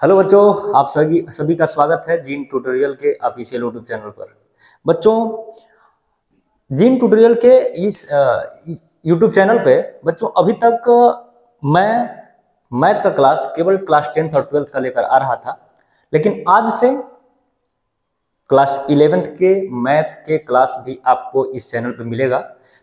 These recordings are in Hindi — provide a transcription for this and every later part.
हेलो बच्चों, आप सभी सभी का स्वागत है जीन ट्यूटोरियल के ऑफिशियल यूट्यूब चैनल पर। बच्चों, जीन ट्यूटोरियल के इस यूट्यूब चैनल पे बच्चों अभी तक मैं मैथ का क्लास केवल क्लास 10th और 12th का लेकर आ रहा था, लेकिन आज से क्लास 11th के मैथ के क्लास भी आपको इस चैनल पे मिलेगा।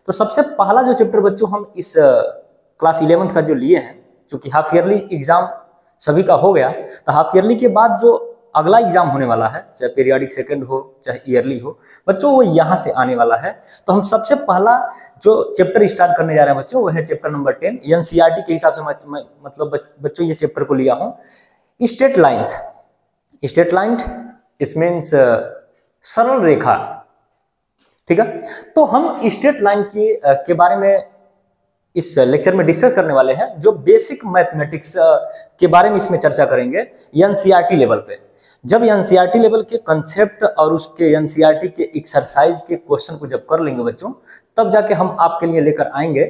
तो सबसे पहला जो चैप्टर बच्चों हम इस क्लास 11th का जो लिए हैं, चूंकि हाफ ईयरली एग्जाम सभी का हो गया, तो हाफ ईयरली के बाद जो अगला एग्जाम होने वाला है, चाहे पीरियाडिक सेकंड हो चाहे ईयरली हो बच्चों, वो यहाँ से आने वाला है। तो हम सबसे पहला जो चैप्टर स्टार्ट करने जा रहे हैं बच्चों, वो है चैप्टर नंबर 10। एनसीईआरटी के हिसाब से मैं मतलब बच्चों ये चैप्टर को लिया हूँ, straight lines. Straight line it means सरल रेखा, ठीक है। तो हम स्ट्रेट लाइन के बारे में इस लेक्चर में डिस्कस करने वाले हैं, जो बेसिक मैथमेटिक्स के बारे में इसमें चर्चा करेंगे एनसीईआरटी लेवल पे। जब एनसीईआरटी लेवल के कंसेप्ट और उसके एनसीईआरटी के एक्सरसाइज के क्वेश्चन को जब कर लेंगे बच्चों, तब जाके हम आपके लिए लेकर आएंगे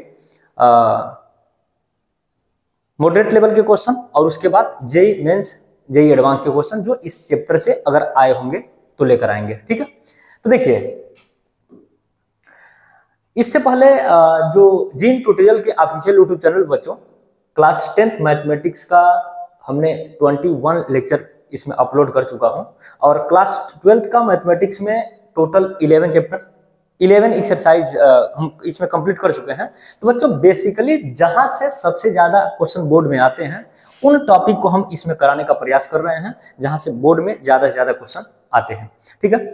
मॉडरेट लेवल के क्वेश्चन, और उसके बाद जेई मेंस जेई एडवांस के क्वेश्चन जो इस चैप्टर से अगर आए होंगे तो लेकर आएंगे, ठीक है। तो देखिए, इससे पहले जो जीन ट्यूटोरियल के ऑफिशियल यूट्यूब चैनल बच्चों, क्लास 10th मैथमेटिक्स का हमने 21 लेक्चर इसमें अपलोड कर चुका हूं, और क्लास 12th का मैथमेटिक्स में टोटल 11 चैप्टर 11 एक्सरसाइज हम इसमें कंप्लीट कर चुके हैं। तो बच्चों बेसिकली जहां से सबसे ज्यादा क्वेश्चन बोर्ड में आते हैं, उन टॉपिक को हम इसमें कराने का प्रयास कर रहे हैं, जहां से बोर्ड में ज्यादा से ज्यादा क्वेश्चन आते हैं, ठीक है।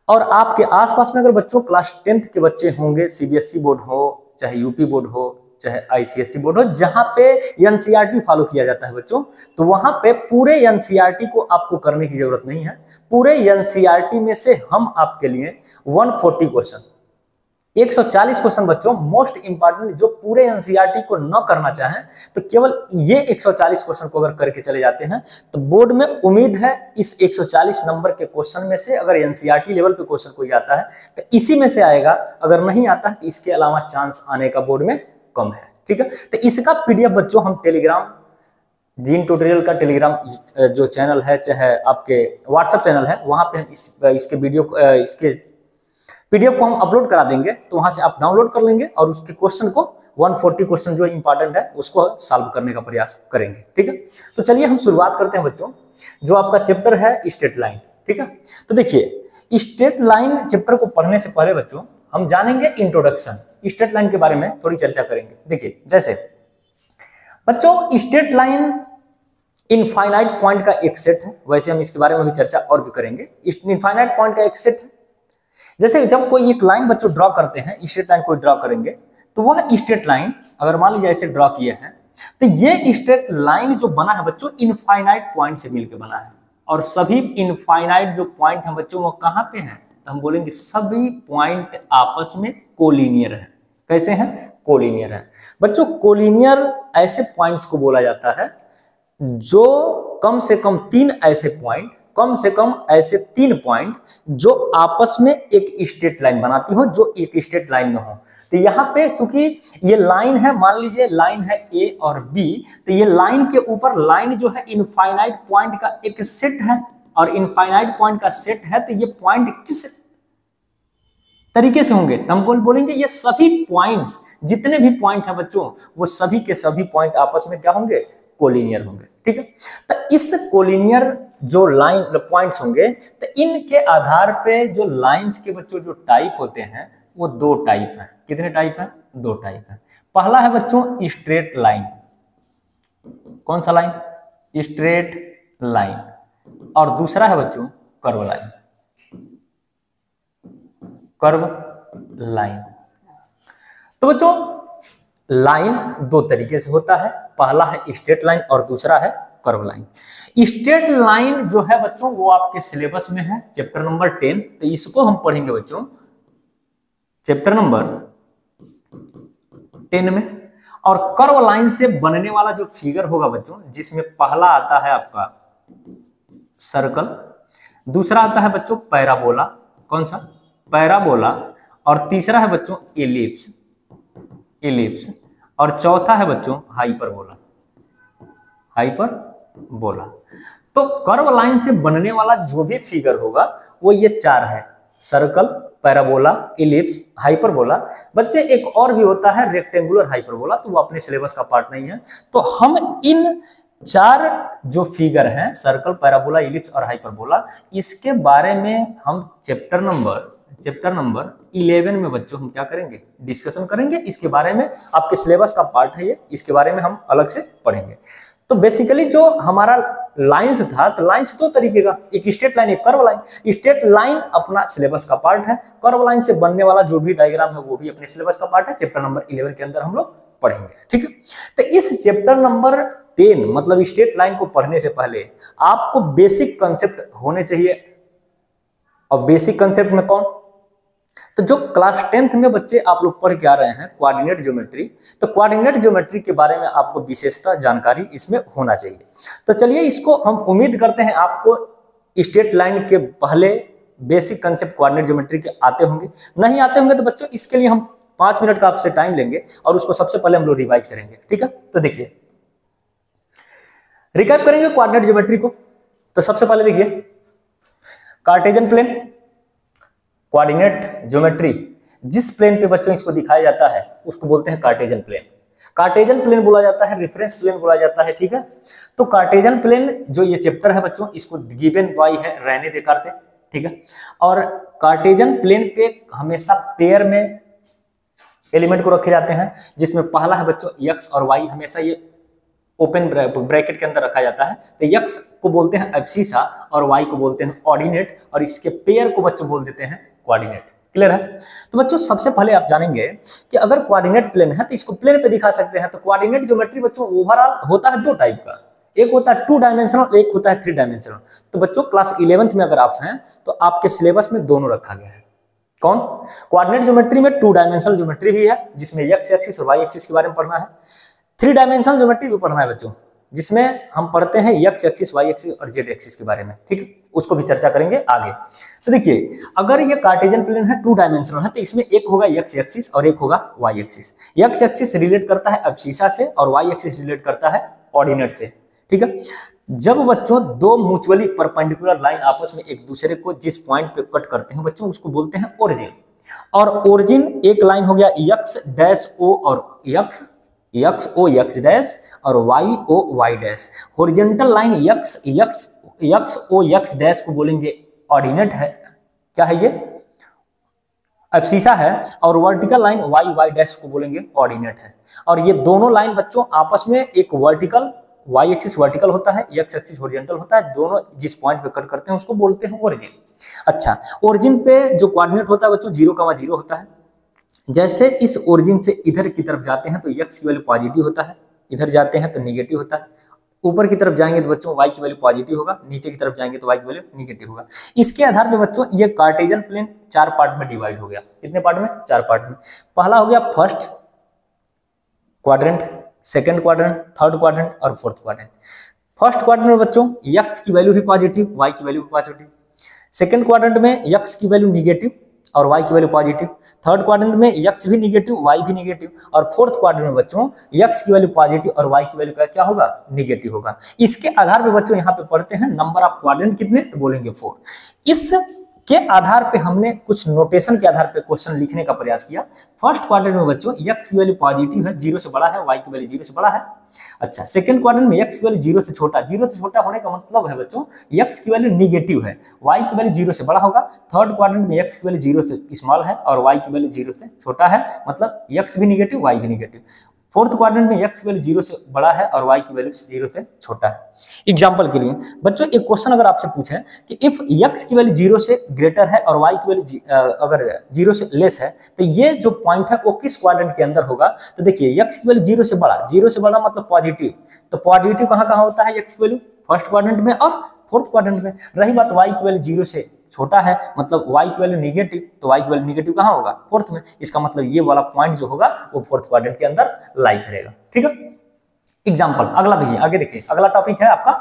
और आपके आसपास में अगर बच्चों क्लास 10th के बच्चे होंगे, सीबीएसई बोर्ड हो चाहे यूपी बोर्ड हो चाहे आईसीएसई बोर्ड हो, जहां पे एनसीईआरटी फॉलो किया जाता है बच्चों, तो वहां पे पूरे एनसीईआरटी को आपको करने की जरूरत नहीं है। पूरे एनसीईआरटी में से हम आपके लिए 140 क्वेश्चन 140 क्वेश्चन बच्चों मोस्ट इंपॉर्टेंट, जो पूरे एनसीईआरटी को न करना चाहें तो केवल ये 140 क्वेश्चन को अगर करके चले जाते हैं, तो बोर्ड में उम्मीद है इस 140 नंबर के क्वेश्चन में से अगर एनसीईआरटी लेवल पे क्वेश्चन कोई आता है तो इसी में से आएगा, अगर नहीं आता है तो इसके अलावा चांस आने का बोर्ड में कम है, ठीक है। तो इसका पीडीएफ बच्चों हम टेलीग्राम जीन ट्यूटोरियल का टेलीग्राम जो चैनल है, चाहे आपके व्हाट्सएप चैनल है, वहां पे हम इसके वीडियो इसके पीडीएफ को हम अपलोड करा देंगे, तो वहां से आप डाउनलोड कर लेंगे और उसके क्वेश्चन को 140 क्वेश्चन जो इंपॉर्टेंट है उसको सॉल्व करने का प्रयास करेंगे, ठीक है। तो चलिए हम शुरुआत करते हैं बच्चों, जो आपका चैप्टर है स्ट्रेट लाइन, ठीक है। तो देखिए, स्ट्रेट लाइन चैप्टर को पढ़ने से पहले बच्चों हम जानेंगे इंट्रोडक्शन, स्ट्रेट लाइन के बारे में थोड़ी चर्चा करेंगे। देखिए, जैसे बच्चों स्ट्रेट लाइन इनफाइनाइट पॉइंट का एक सेट है, वैसे हम इसके बारे में भी चर्चा और भी करेंगे। इनफाइनाइट पॉइंट का एक सेट है। जैसे जब कोई एक लाइन बच्चों ड्रॉ करते हैं, स्ट्रेट लाइन कोई ड्रॉ करेंगे, तो वह स्ट्रेट लाइन अगर मान लीजिए ऐसे ड्रॉ किए हैं, तो ये स्ट्रेट लाइन जो बना है बच्चों इनफाइनाइट पॉइंट से मिलकर बना है। और सभी इनफाइनाइट जो पॉइंट हैं बच्चों वो कहां पे हैं, तो हम बोलेंगे सभी पॉइंट आपस में कोलिनियर है। कैसे हैं? कोलिनियर है बच्चों। कोलिनियर ऐसे पॉइंट्स को बोला जाता है जो कम से कम तीन ऐसे तीन पॉइंट जो आपस में एक स्ट्रेट लाइन बनाती हो, जो एक स्ट्रेट लाइन में हो। तो यहाँ पे चूंकि ये लाइन है, मान लीजिए लाइन है ए और बी, तो ये लाइन के ऊपर लाइन जो है इनफाइनाइट पॉइंट का एक सेट है, और इनफाइनाइट पॉइंट का सेट है, तो ये पॉइंट किस तरीके से होंगे, तो हम बोलेंगे ये सभी पॉइंट्स, जितने भी पॉइंट है बच्चों, वो सभी के सभी पॉइंट आपस में क्या होंगे, कोलिनियर होंगे, ठीक है। तो इस कोलिनियर जो लाइन पॉइंट्स होंगे, तो इनके आधार पे जो लाइंस के बच्चों जो टाइप होते हैं वो दो टाइप हैं। कितने टाइप हैं? दो टाइप हैं। पहला है बच्चों स्ट्रेट लाइन। कौन सा लाइन? Straight line. और दूसरा है बच्चों कर्व लाइन। Curve line. तो बच्चों लाइन दो तरीके से होता है, पहला है स्ट्रेट लाइन और दूसरा है कर्व लाइन। स्ट्रेट लाइन जो है बच्चों वो आपके सिलेबस में है, चैप्टर नंबर 10, तो इसको हम पढ़ेंगे बच्चों चैप्टर नंबर 10 में। और कर्व लाइन से बनने वाला जो फिगर होगा बच्चों, जिसमें पहला आता है आपका सर्कल, दूसरा आता है बच्चों पैराबोला। कौन सा? पैराबोला। और तीसरा है बच्चों एलिप्स, और चौथा है बच्चों हाइपरबोला। तो कर्व लाइन से बनने वाला जो भी फिगर होगा वो ये चार है, सर्कल, पैराबोला, इलिप्स, हाइपरबोला। बच्चे एक और भी होता है रेक्टेंगुलर हाइपरबोला, तो वो अपने सिलेबस का पार्ट नहीं है। तो हम इन चार जो फिगर हैं, सर्कल, पैराबोला, इलिप्स और हाइपरबोला, इसके बारे में हम चैप्टर नंबर 11 में बच्चों हम क्या करेंगे, डिस्कशन करेंगे। इसके बारे में आपके सिलेबस का पार्ट है ये, इसके बारे में हम अलग से पढ़ेंगे। तो बेसिकली जो हमारा लाइंस था, तो लाइंस दो तरीके का, एक स्ट्रेट लाइन, एक कर्व लाइन। स्ट्रेट लाइन अपना सिलेबस का पार्ट है, कर्व लाइन से बनने वाला जो भी डायग्राम है वो भी अपने सिलेबस का पार्ट है। चैप्टर नंबर 11 के अंदर हम लोग पढ़ेंगे, ठीक है। तो इस चैप्टर नंबर 10 मतलब स्ट्रेट लाइन को पढ़ने से पहले आपको बेसिक कंसेप्ट होने चाहिए। और बेसिक कंसेप्ट में कौन, तो जो क्लास 10th में बच्चे आप लोग पढ़ के आ रहे हैं कोऑर्डिनेट ज्योमेट्री, तो कोऑर्डिनेट ज्योमेट्री के बारे में आपको विशेषता जानकारी इसमें होना चाहिए। तो चलिए इसको हम उम्मीद करते हैं आपको स्ट्रेट लाइन के पहले बेसिक कंसेप्ट कोऑर्डिनेट ज्योमेट्री के आते होंगे। नहीं आते होंगे तो बच्चों इसके लिए हम 5 मिनट का आपसे टाइम लेंगे और उसको सबसे पहले हम लोग रिवाइज करेंगे, ठीक है। तो देखिए रिकैप करेंगे कोऑर्डिनेट ज्योमेट्री को। तो सबसे पहले देखिए कार्टेशियन प्लेन, कोऑर्डिनेट ज्योमेट्री, जिस प्लेन पे बच्चों इसको दिखाया जाता है उसको बोलते हैं कार्टेशियन प्लेन। कार्टेशियन प्लेन बोला जाता है, रेफरेंस प्लेन बोला जाता है, ठीक है। तो कार्टेशियन प्लेन जो ये चैप्टर है बच्चों, इसको गिवन वाई है, रहने दे करते, ठीक है। और कार्टेशियन प्लेन पे हमेशा पेयर में एलिमेंट को रखे जाते हैं, जिसमें पहला है बच्चों यक्स और वाई, हमेशा ये ओपन ब्रैकेट के अंदर रखा जाता है। तो यक्स को बोलते हैं एब्सिसा और वाई को बोलते हैं ऑर्डिनेट, और इसके पेयर को बच्चों बोल देते हैं कोऑर्डिनेट। क्लियर है। तो बच्चों सबसे पहले आप जानेंगे कि अगर कोऑर्डिनेट प्लेन है तो इसको प्लेन पे दिखा सकते हैं। तो कोऑर्डिनेट ज्योमेट्री बच्चों ओवरऑल होता है दो टाइप का, एक होता है 2 डायमेंशनल, एक होता है 3 डायमेंशनल। तो बच्चों क्लास 11th में अगर आप हैं तो आपके सिलेबस में दोनों रखा गया है। कौन, कोऑर्डिनेट ज्योमेट्री में 2 डायमेंशनल ज्योमेट्री भी है, जिसमें एक्स एक्सिस और वाई एक्सिस के बारे में पढ़ना है। 3 डायमेंशनल ज्योमेट्री भी पढ़ना है बच्चों, जिसमें हम पढ़ते हैं एक्स एक्सिस, वाई एक्सिस और जेड एक्सिस के बारे में, ठीक है। उसको भी चर्चा करेंगे आगे। तो देखिए अगर ये कार्टेशियन प्लेन है 2 डायमेंशनल है, तो इसमें एक होगा एक्स एक्सिस और एक होगा y axis. X axis relate करता है एब्सिसा से और वाई एक्सिस रिलेट करता है ऑर्डिनेट से, ठीक है। जब बच्चों दो म्यूचुअली परपेंडिकुलर लाइन आपस में एक दूसरे को जिस पॉइंट पे कट करते हैं बच्चों, उसको बोलते हैं ओरिजिन। और ओरिजिन एक लाइन हो गया एक्स डैश ओ और एक्स ओ एक्स डैश और Y O Y dash. Horizontal line X O X dash को बोलेंगे ऑर्डिनेट है, क्या है ये, एब्सिसा है। और vertical line y y dash को बोलेंगे ऑर्डिनेट है। और ये दोनों लाइन बच्चों आपस में एक वर्टिकल, वाई एक्सिस वर्टिकल होता है, एक्स एक्सिस हॉरिजॉन्टल होता है, दोनों जिस पॉइंट पे कट करते हैं उसको बोलते हैं ओरिजिन। अच्छा, ओरिजिन पे जो कोऑर्डिनेट होता है बच्चों 0,0 होता है। जैसे इस ओरिजिन से इधर की तरफ जाते हैं तो एक्स की वैल्यू पॉजिटिव होता है, इधर जाते हैं तो नेगेटिव होता है। ऊपर की तरफ जाएंगे तो बच्चों वाई की वैल्यू पॉजिटिव होगा, नीचे की तरफ जाएंगे तो वाई की वैल्यू नेगेटिव होगा। इसके आधार पे बच्चों ये कार्टेशियन प्लेन 4 पार्ट में डिवाइड हो गया। कितने पार्ट में, 4 पार्ट में। पहला हो गया first quadrant, second quadrant, third quadrant और फोर्थ क्वाड्रेंट। फर्स्ट क्वाड्रेंट में बच्चों एक्स की वैल्यू भी पॉजिटिव, वाई की वैल्यू भी पॉजिटिव। सेकंड क्वाड्रेंट में एक्स की वैल्यू निगेटिव और y की वैल्यू पॉजिटिव। थर्ड क्वाड्रेंट में x भी निगेटिव, y भी निगेटिव। और फोर्थ क्वाड्रेंट में बच्चों x की वैल्यू पॉजिटिव और y की वैल्यू क्या होगा, निगेटिव होगा। इसके आधार पे बच्चों यहाँ पे पढ़ते हैं नंबर ऑफ क्वाड्रेंट कितने, तो बोलेंगे 4। इस के आधार पे हमने कुछ नोटेशन के आधार पे क्वेश्चन लिखने का प्रयास किया। फर्स्ट क्वाड्रेंट में बच्चों x की वैल्यू पॉजिटिव है, 0 से बड़ा है, y की वैल्यू 0 से बड़ा है। अच्छा, सेकंड क्वाड्रेंट में x की वैल्यू 0 से छोटा, 0 से छोटा होने का मतलब है बच्चों x की वैल्यू निगेटिव है, y की वैल्यू 0 से बड़ा होगा। थर्ड क्वाड्रेंट में x की वैल्यू 0 से स्मॉल है और y की वैल्यू 0 से छोटा है, मतलब x भी निगेटिव, y भी निगेटिव। फोर्थ क्वाड्रेंट में x की वैल्यू 0 से बड़ा है और y की वैल्यू 0 से छोटा है। एग्जांपल के लिए बच्चों एक क्वेश्चन अगर आपसे पूछे कि इफ x की वैल्यू 0 से ग्रेटर है और y की वैल्यू अगर 0 से लेस है, तो ये जो पॉइंट है वो किस क्वाड्रेंट के अंदर होगा। तो देखिए x की वैल्यू 0 से बड़ा, 0 से बड़ा मतलब पॉजिटिव, तो पॉजिटिव कहाँ होता है x की वैल्यू, फर्स्ट क्वाड्रेंट में और फोर्थ क्वाड्रेंट में। रही बात y की वैल्यू 0 से छोटा है, मतलब y की वैल्यू निगेटिव, तो y की वैल्यू निगेटिव कहाँ होगा, फोर्थ में। इसका मतलब ये वाला पॉइंट जो होगा वो फोर्थ क्वाड्रेंट के अंदर लाई करेगा, ठीक है। एग्जांपल अगला देखिए, आगे देखिए अगला टॉपिक है आपका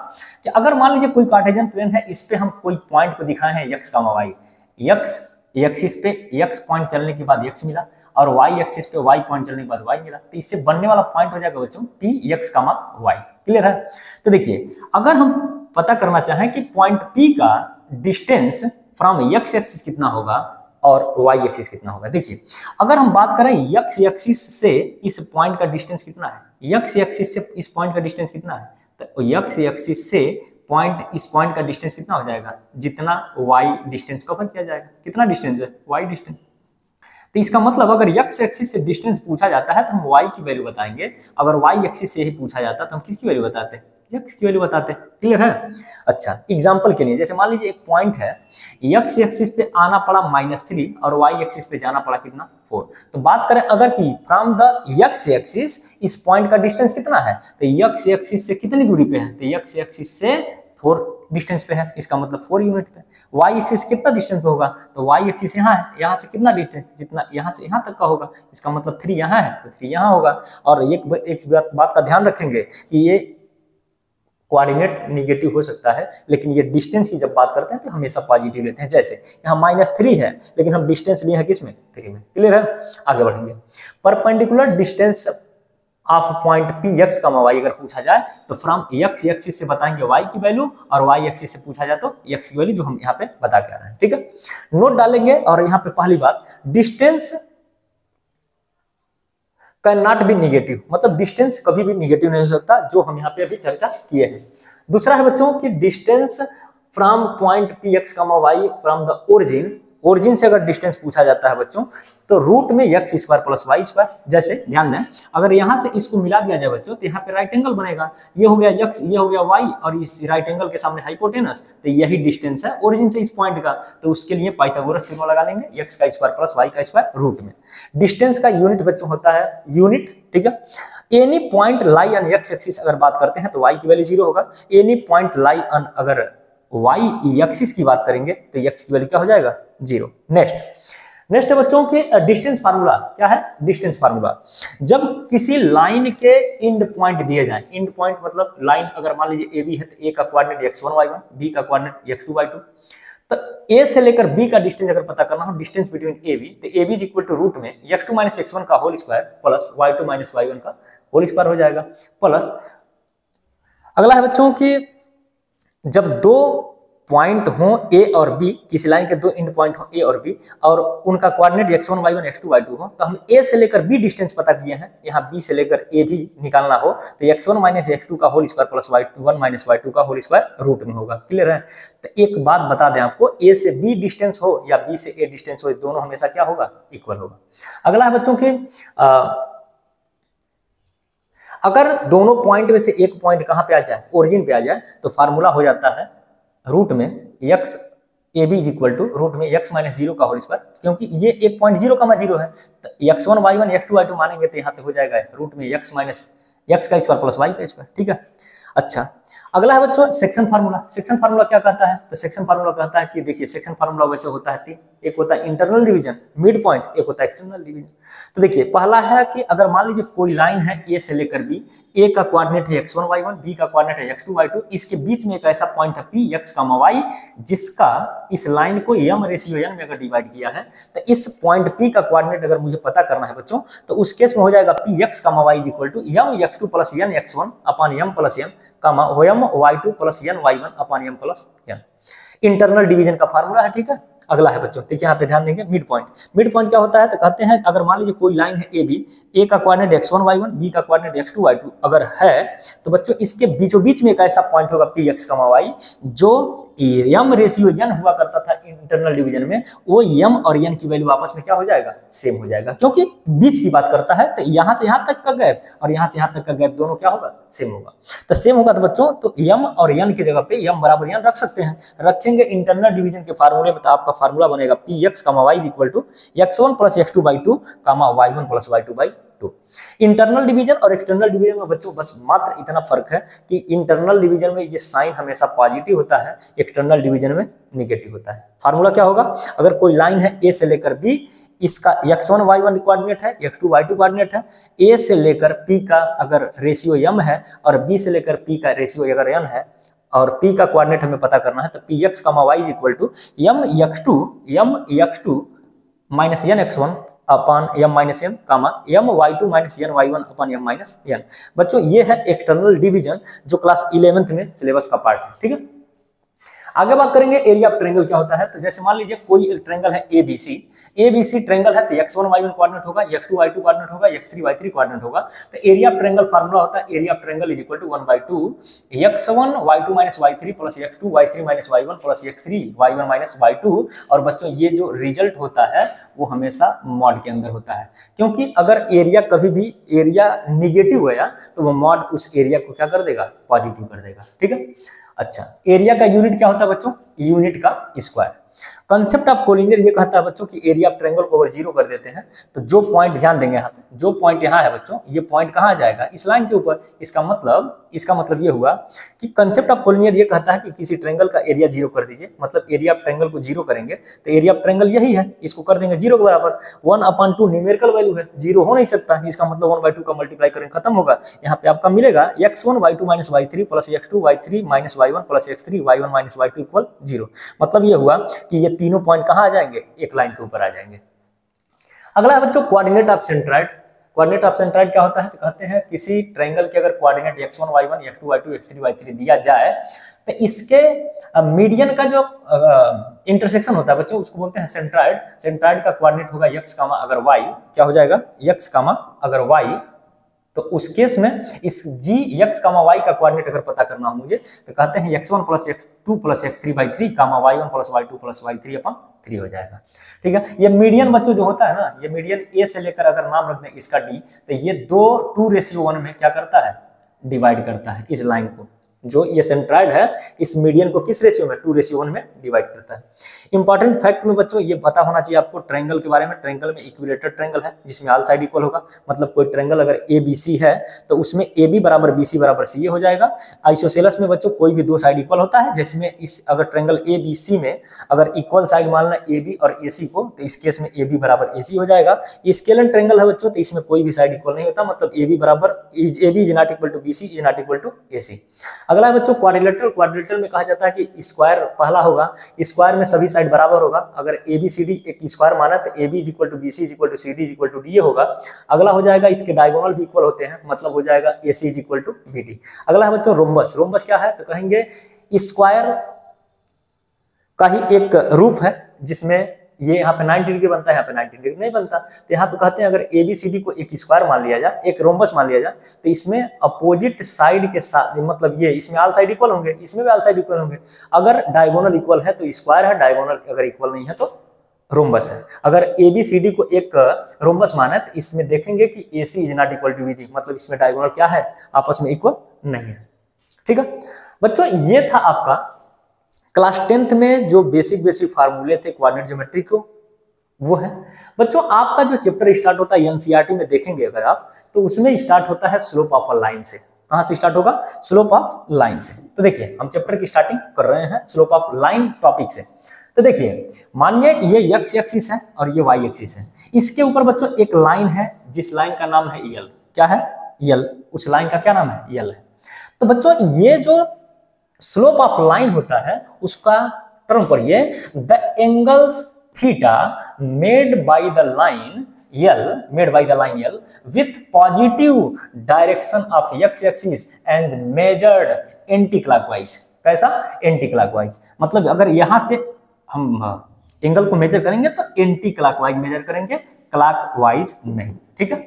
कि अगर मान लीजिए कोई कार्टेशियन प्लेन है, इस पे हम कोई पॉइंट को दिखाए हैं x, y। x एक्सिस पे x पॉइंट चलने के बाद x मिला और y एक्सिस पे y पॉइंट चलने के बाद y मिला, तो इससे बनने वाला पॉइंट हो जाएगा बच्चों p x, y। क्लियर है। तो देखिए अगर हम पता करना चाहें कि पॉइंट P का डिस्टेंस फ्रॉम x एक्सिस कितना होगा और y एक्सिस कितना होगा। देखिए अगर हम बात करें x एक्सिस से इस पॉइंट का डिस्टेंस कितना है, x एक्सिस से इस पॉइंट का डिस्टेंस कितना है, तो x एक्सिस से इस पॉइंट का डिस्टेंस कितना हो जाएगा, जितना y डिस्टेंस कवर किया जाएगा। कितना डिस्टेंस है, y डिस्टेंस। तो इसका मतलब अगर x एक्सिस से डिस्टेंस पूछा जाता है तो हम y की वैल्यू बताएंगे, अगर y एक्सिस से ही पूछा जाता तो हम किसकी वैल्यू बताते हैं, x की वैल्यू बताते हैं। क्लियर है। अच्छा एग्जांपल के लिए जैसे मान लीजिए एक पॉइंट है, x एक्सिस पे आना पड़ा -3 और y एक्सिस पे जाना पड़ा कितना 4। तो बात करें अगर कि फ्रॉम द x एक्सिस इस पॉइंट का डिस्टेंस कितना है, तो x एक्सिस से कितनी दूरी पे है, तो x एक्सिस से 4 डिस्टेंस पे है, इसका मतलब 4 यूनिट पे। y एक्सिस कितना डिस्टेंस पे होगा, तो y एक्सिस यहाँ है, यहाँ से कितना डिस्टेंस, जितना यहाँ से यहाँ तक का होगा, इसका मतलब 3 यहाँ है तो 3 यहाँ होगा। और एक बात का ध्यान रखेंगे कि ये कोऑर्डिनेट निगेटिव हो सकता है, लेकिन ये डिस्टेंस की जब बात करते हैं तो हमेशा पॉजिटिव लेते हैं। जैसे यहाँ -3 है लेकिन हम डिस्टेंस लिए हैं किसमें, 3 में। क्लियर है। आगे बढ़ेंगे। Perpendicular distance of point P x, y अगर पूछा जाए तो फ्रॉम x एक्सिस से बताएंगे y की वैल्यू और y एक्सिस से पूछा जाए तो x की वैल्यू, जो हम यहाँ पे बता के आ रहे हैं। ठीक है, नोट डालेंगे। और यहाँ पे पहली बात, distance can not be negative, मतलब डिस्टेंस कभी भी निगेटिव नहीं हो सकता, जो हम यहाँ पे अभी चर्चा किए हैं। दूसरा है बच्चों कि distance from point P x, y from the origin से अगर डिस्टेंस पूछा जाता है बच्चों तो रूट में x square plus y square. जैसे ध्यान दें, अगर यहाँ से इसको मिला दिया जाए बच्चों तो यहाँ पे राइट एंगल बनेगा, ये हो गया x, ये हो गया y और इस राइट एंगल के सामने हाइपोटेनस, तो यही डिस्टेंस है ओरिजिन से इस पॉइंट का। तो उसके लिए पाइथागोरस थ्योरम लगा लेंगे, x का स्क्वायर प्लस y का स्क्वायर रूट में। डिस्टेंस का यूनिट बच्चों होता है यूनिट। ठीक है, any point lie on x axis अगर बात करते हैं तो y की वैल्यू 0 होगा। एनी पॉइंट लाई ऑन अगर y एक्सिस की बात करेंगे तो x की वैल्यू क्या हो जाएगा, 0। नेक्स्ट है बच्चों के डिस्टेंस फार्मूला। क्या है डिस्टेंस फार्मूला, जब किसी लाइन के एंड पॉइंट दिए जाए, एंड पॉइंट मतलब लाइन अगर मान लीजिए AB है तो A का कोऑर्डिनेट x1 y1, B का कोऑर्डिनेट x2 y2, तो A से लेकर B का डिस्टेंस अगर पता करना हो, डिस्टेंस बिटवीन AB, तो AB is equal to root में x2 माइनस x1 का whole square plus y2 minus y1 का होल स्क्वायर हो जाएगा। प्लस अगला है बच्चों की जब दो पॉइंट हो A और B, किसी लाइन के दो एंड पॉइंट हो A और B और उनका coordinate x1 y1 x2 y2 हो, तो हम A से लेकर B डिस्टेंस पता किए हैं, यहाँ B से लेकर A भी निकालना हो तो x1 माइनस x2 का whole square plus y1 minus y2 का होल स्क्वायर रूट में होगा। क्लियर है। तो एक बात बता दें आपको, A से B डिस्टेंस हो या B से A डिस्टेंस हो, दोनों हमेशा क्या होगा, इक्वल होगा। अगला है बच्चों की अगर दोनों पॉइंट में से एक पॉइंट कहाँ पे आ जाए, ओरिजिन पे आ जाए, तो फार्मूला हो जाता है रूट में x AB is equal to root में x माइनस 0 का होल स्क्वायर, क्योंकि ये एक पॉइंट 0,0 है तो x1 y1 x2 y2 मानेंगे तो यहाँ पे हो जाएगा रूट में x माइनस x का स्क्वायर प्लस y का स्क्वायर। ठीक है। अच्छा अगला है बच्चों सेक्शन फार्मूला। सेक्शन फार्मूला क्या कहता है, तो सेक्शन फार्मूला कहता है कि देखिए सेक्शन फार्मूला वैसे होता है 3, एक होता है इंटरनल डिवीजन, मिड पॉइंट, एक होता है एक्सटर्नल डिवीजन। तो देखिए पहला है कि अगर मान लीजिए कोई लाइन है A से लेकर B, A का कोऑर्डिनेट है x1 y1, B का कोऑर्डिनेट है x2 y2, इसके बीच में एक ऐसा पॉइंट है P x, y जिसका इस लाइन को m रेशियो n में अगर डिवाइड किया है, तो इस पॉइंट P का कोऑर्डिनेट अगर मुझे पता करना है बच्चों तो उस केस में हो जाएगा P x, y is equal to m x2 plus n x1 upon m plus n m y2 plus n y1 upon m plus n। Internal division का फार्मूला है। ठीक है। अगला है बच्चों, देखिए यहाँ पे ध्यान देंगे मिड पॉइंट। मिड पॉइंट क्या होता है, तो कहते हैं अगर मान लीजिए कोई लाइन है AB, A का कोऑर्डिनेट x1 y1, B का कोऑर्डिनेट x2 y2 अगर है, तो बच्चों इसके बीचों बीच में एक ऐसा पॉइंट होगा P x, y जो m रेशियो n हुआ करता था इंटरनल डिवीजन में, वो m और n की वैल्यू आपस में क्या हो जाएगा, सेम हो जाएगा, क्योंकि बीच की बात करता है तो यहाँ से यहाँ तक का गैप और यहाँ से यहाँ तक का गैप दोनों क्या होगा, सेम होगा। तो सेम होगा तो बच्चों तो m और n की जगह पे m बराबर n रख सकते हैं, रखेंगे इंटरनल डिवीजन के फार्मूले में, तो आपका फार्मूला बनेगा P x, y is equal to x1 plus x2 by 2, y1 plus y2 by 2। Internal division और एक्सटर्नल डिवीजन में बच्चों बस मात्र इतना फर्क है कि इंटरनल डिवीजन में ये साइन हमेशा पॉजिटिव होता है, एक्सटर्नल डिवीजन में नेगेटिव होता है। फार्मूला क्या होगा, अगर कोई लाइन है A से लेकर B, इसका x1 y1 कोऑर्डिनेट है, x2 y2 कोऑर्डिनेट है, A से लेकर P का अगर रेशियो m है और B से लेकर P का रेशियो अगर n है और P का कोऑर्डिनेट हमें पता करना है, तो P x, y is equal to m x2 minus n x1 upon m minus n comma m y2 minus n y1 upon m minus n। बच्चों ये है एक्सटर्नल डिवीजन जो क्लास 11th में सिलेबस का पार्ट है, ठीक है। आगे बात करेंगे एरिया ऑफ ट्रायंगल क्या होता है। तो जैसे मान लीजिए कोई एक ट्रायंगल है एबीसी ट्रायंगल है, तो x1 y1 कोऑर्डिनेट होगा, x2 y2 कोऑर्डिनेट होगा, x3 y3 कोऑर्डिनेट होगा। तो एरिया ऑफ ट्रायंगल फार्मूला होता है area of triangle is equal to 1/2 x1 y2 minus y3 plus x2 y3 minus y1 plus x3 y1 minus y2। और बच्चों ये जो रिजल्ट होता है वो हमेशा मॉड के अंदर होता है, क्योंकि अगर एरिया कभी भी एरिया निगेटिव गया तो वो मॉड उस एरिया को क्या कर देगा, पॉजिटिव कर देगा, ठीक है। अच्छा, एरिया का यूनिट क्या होता है बच्चों, यूनिट का स्क्वायर। कंसेप्ट ऑफ कोलिनियर ये कहता है बच्चों कि एरिया ऑफ ट्रायंगल को अगर जीरो कर देते हैं तो जो पॉइंट, ध्यान देंगे यहाँ पे, जो पॉइंट यहाँ है बच्चों, ये पॉइंट कहाँ जाएगा, इस लाइन के ऊपर। इसका मतलब ये हुआ कि कंसेप्ट ऑफ कोलिनियर ये कहता है कि किसी ट्रायंगल का एरिया जीरो कर दीजिए, मतलब एरिया ऑफ ट्रायंगल को जीरो करेंगे तो एरिया ऑफ ट्रायंगल यही है, इसको कर देंगे जीरो के बराबर। 1/2 न्यूमेरिकल वैल्यू है, जीरो हो नहीं सकता, इसका मतलब 1/2 का मल्टीप्लाई करेंगे खत्म होगा। यहाँ पे आपका मिलेगा x1 y2 minus y3 plus x2 y3 minus y1 plus x3 y1 minus y2 equal 0। मतलब ये हुआ कि ये तीनों पॉइंट कहाँ आ जाएंगे, एक लाइन के ऊपर आ जाएंगे। अगला है बच्चों coordinate of centroid. Coordinate of centroid क्या होता है, तो कहते हैं किसी ट्रायंगल के अगर coordinate x1 y1 x2 y2 x3 y3 दिया जाए तो इसके मीडियन का जो इंटरसेक्शन होता है बच्चों उसको बोलते हैं सेंट्रॉइड। सेंट्रॉइड का कोऑर्डिनेट होगा x, अगर y क्या हो जाएगा, x, अगर y, तो उस केस में इस g x, y का कोऑर्डिनेट अगर पता करना हो मुझे तो कहते हैं x1 plus x2 plus x3/3 y1 plus y2 plus y3/3 हो जाएगा, ठीक है। ये मीडियन बच्चों जो होता है ना, ये मीडियन a से लेकर अगर नाम रख दें इसका d, तो ये 2:1 में क्या करता है, डिवाइड करता है इस लाइन को। जो ये सेंट्रॉइड है इस मीडियन को किस रेशियो में, 2:1 में डिवाइड करता है। इंपॉर्टेंट फैक्ट में बच्चों ये पता होना चाहिए आपको ट्रायंगल के बारे में। ट्रायंगल में इक्विलेटरल ट्रायंगल है जिसमें ऑल साइड इक्वल होगा, मतलब कोई ट्रायंगल अगर ABC है तो उसमें AB बराबर BC बराबर CA हो जाएगा। आइसोसेलेस में बच्चों कोई भी दो साइड इक्वल होता है, जिसमें इस अगर ट्रायंगल ABC में अगर इक्वल साइड मानना AB और AC को, तो इस केस में AB बराबर AC हो जाएगा। स्केलर ट्रायंगल है बच्चों, तो इसमें कोई भी साइड इक्वल नहीं होता, मतलब AB is not equal to BC is not equal to AC। अगला है बच्चों क्वाड्रिलेटरल। क्वाड्रिलेटरल में कहा जाता है कि स्क्वायर पहला होगा, स्क्वायर में सभी साइड बराबर होगा। अगर ABCD एक स्क्वायर माना तो AB is equal to BC is equal to CD is equal to DA होगा। अगला हो जाएगा इसके डायगोनल भी इक्वल होते हैं, मतलब हो जाएगा AC is equal to BD। अगला है बच्चों रोम्बस। रोम्बस क्या है, तो कहेंगे स्क्वायर का ही एक रूप है जिसमें ये यहाँ पे 90 डिग्री बनता है, यहाँ पे 90 डिग्री नहीं बनता। तो यहाँ पे कहते हैं अगर ABCD को एक स्क्वायर मान लिया जाए, एक रोम्बस मान लिया जाए, तो इसमें अपोजिट साइड के साथ, मतलब ये इसमें ऑल साइड इक्वल होंगे, इसमें भी ऑल साइड इक्वल होंगे। अगर डायगोनल इक्वल है तो स्क्वायर है, डायगोनल अगर इक्वल नहीं है तो रोम्बस है। अगर ABCD को एक रोम्बस माना है तो इसमें देखेंगे कि AC is not equal to BD, मतलब इसमें डायगोनल क्या है, आपस में इक्वल नहीं है, ठीक है बच्चों। ये था आपका क्लास 10th में जो बेसिक फार्मूले थे कोऑर्डिनेट ज्योमेट्री को, वो है बच्चों। आपका जो चैप्टर स्टार्ट होता है NCERT में देखेंगे अगर आप, तो उसमें स्टार्ट होता है स्लोप ऑफ अ लाइन से। कहां से स्टार्ट होगा, स्लोप ऑफ लाइन से। तो देखिए हम चैप्टर की स्टार्टिंग कर रहे हैं स्लोप ऑफ लाइन टॉपिक से। तो देखिए मानिए ये x एक्सिस है और ये y एक्सिस है, इसके ऊपर बच्चों एक लाइन है जिस लाइन का नाम है L। क्या है, L। उस लाइन का क्या नाम है, L है। तो बच्चों ये जो स्लोप ऑफ लाइन होता है उसका टर्म पढ़िए, the angles theta made by the line L with positive direction of x axis and measured anti clockwise. कैसा, एंटी क्लॉकवाइज, मतलब अगर यहां से हम एंगल को मेजर करेंगे तो एंटी क्लॉकवाइज मेजर करेंगे, क्लॉकवाइज नहीं, ठीक है।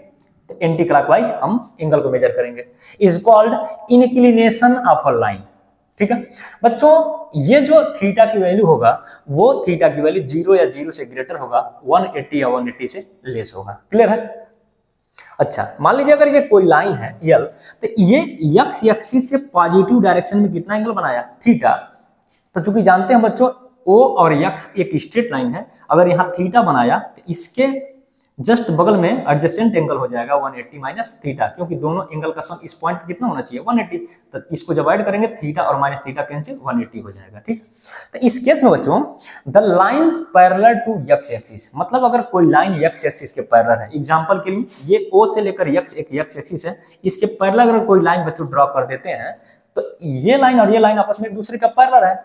तो एंटी क्लॉकवाइज हम एंगल को मेजर करेंगे, is called inclination of a line, ठीक है बच्चों। ये जो थीटा की वैल्यू होगा वो थीटा की वैल्यू 0 या 0 से ग्रेटर होगा, 180 या 180 से लेस होगा। क्लियर है। अच्छा मान लीजिए अगर ये कोई लाइन है L, तो ये x एक्सिस से पॉजिटिव डायरेक्शन में कितना एंगल बनाया, थीटा। तो चूंकि जानते हैं बच्चों O और x एक स्ट्रेट लाइन है, अगर यहाँ थीटा बनाया तो इसके जस्ट बगल में एडजेसेंट एंगल हो जाएगा 180 माइनस थीटा, क्योंकि दोनों एंगल का सम इस पॉइंट कितना होना चाहिए, 180। तो इसको डिवाइड करेंगे, थीटा और माइनस थीटा कैंसिल, 180 हो जाएगा, ठीक। तो इस केस में बच्चों the lines parallel to x axis, मतलब अगर कोई लाइन x एक्सिस के पैरेलल है, एग्जांपल के लिए ये O से लेकर x एक x एक्सिस है, इसके पैरेलल अगर कोई लाइन बच्चों ड्रॉ कर देते हैं तो ये लाइन और ये लाइन आपस में एक दूसरे का पैरेलल है।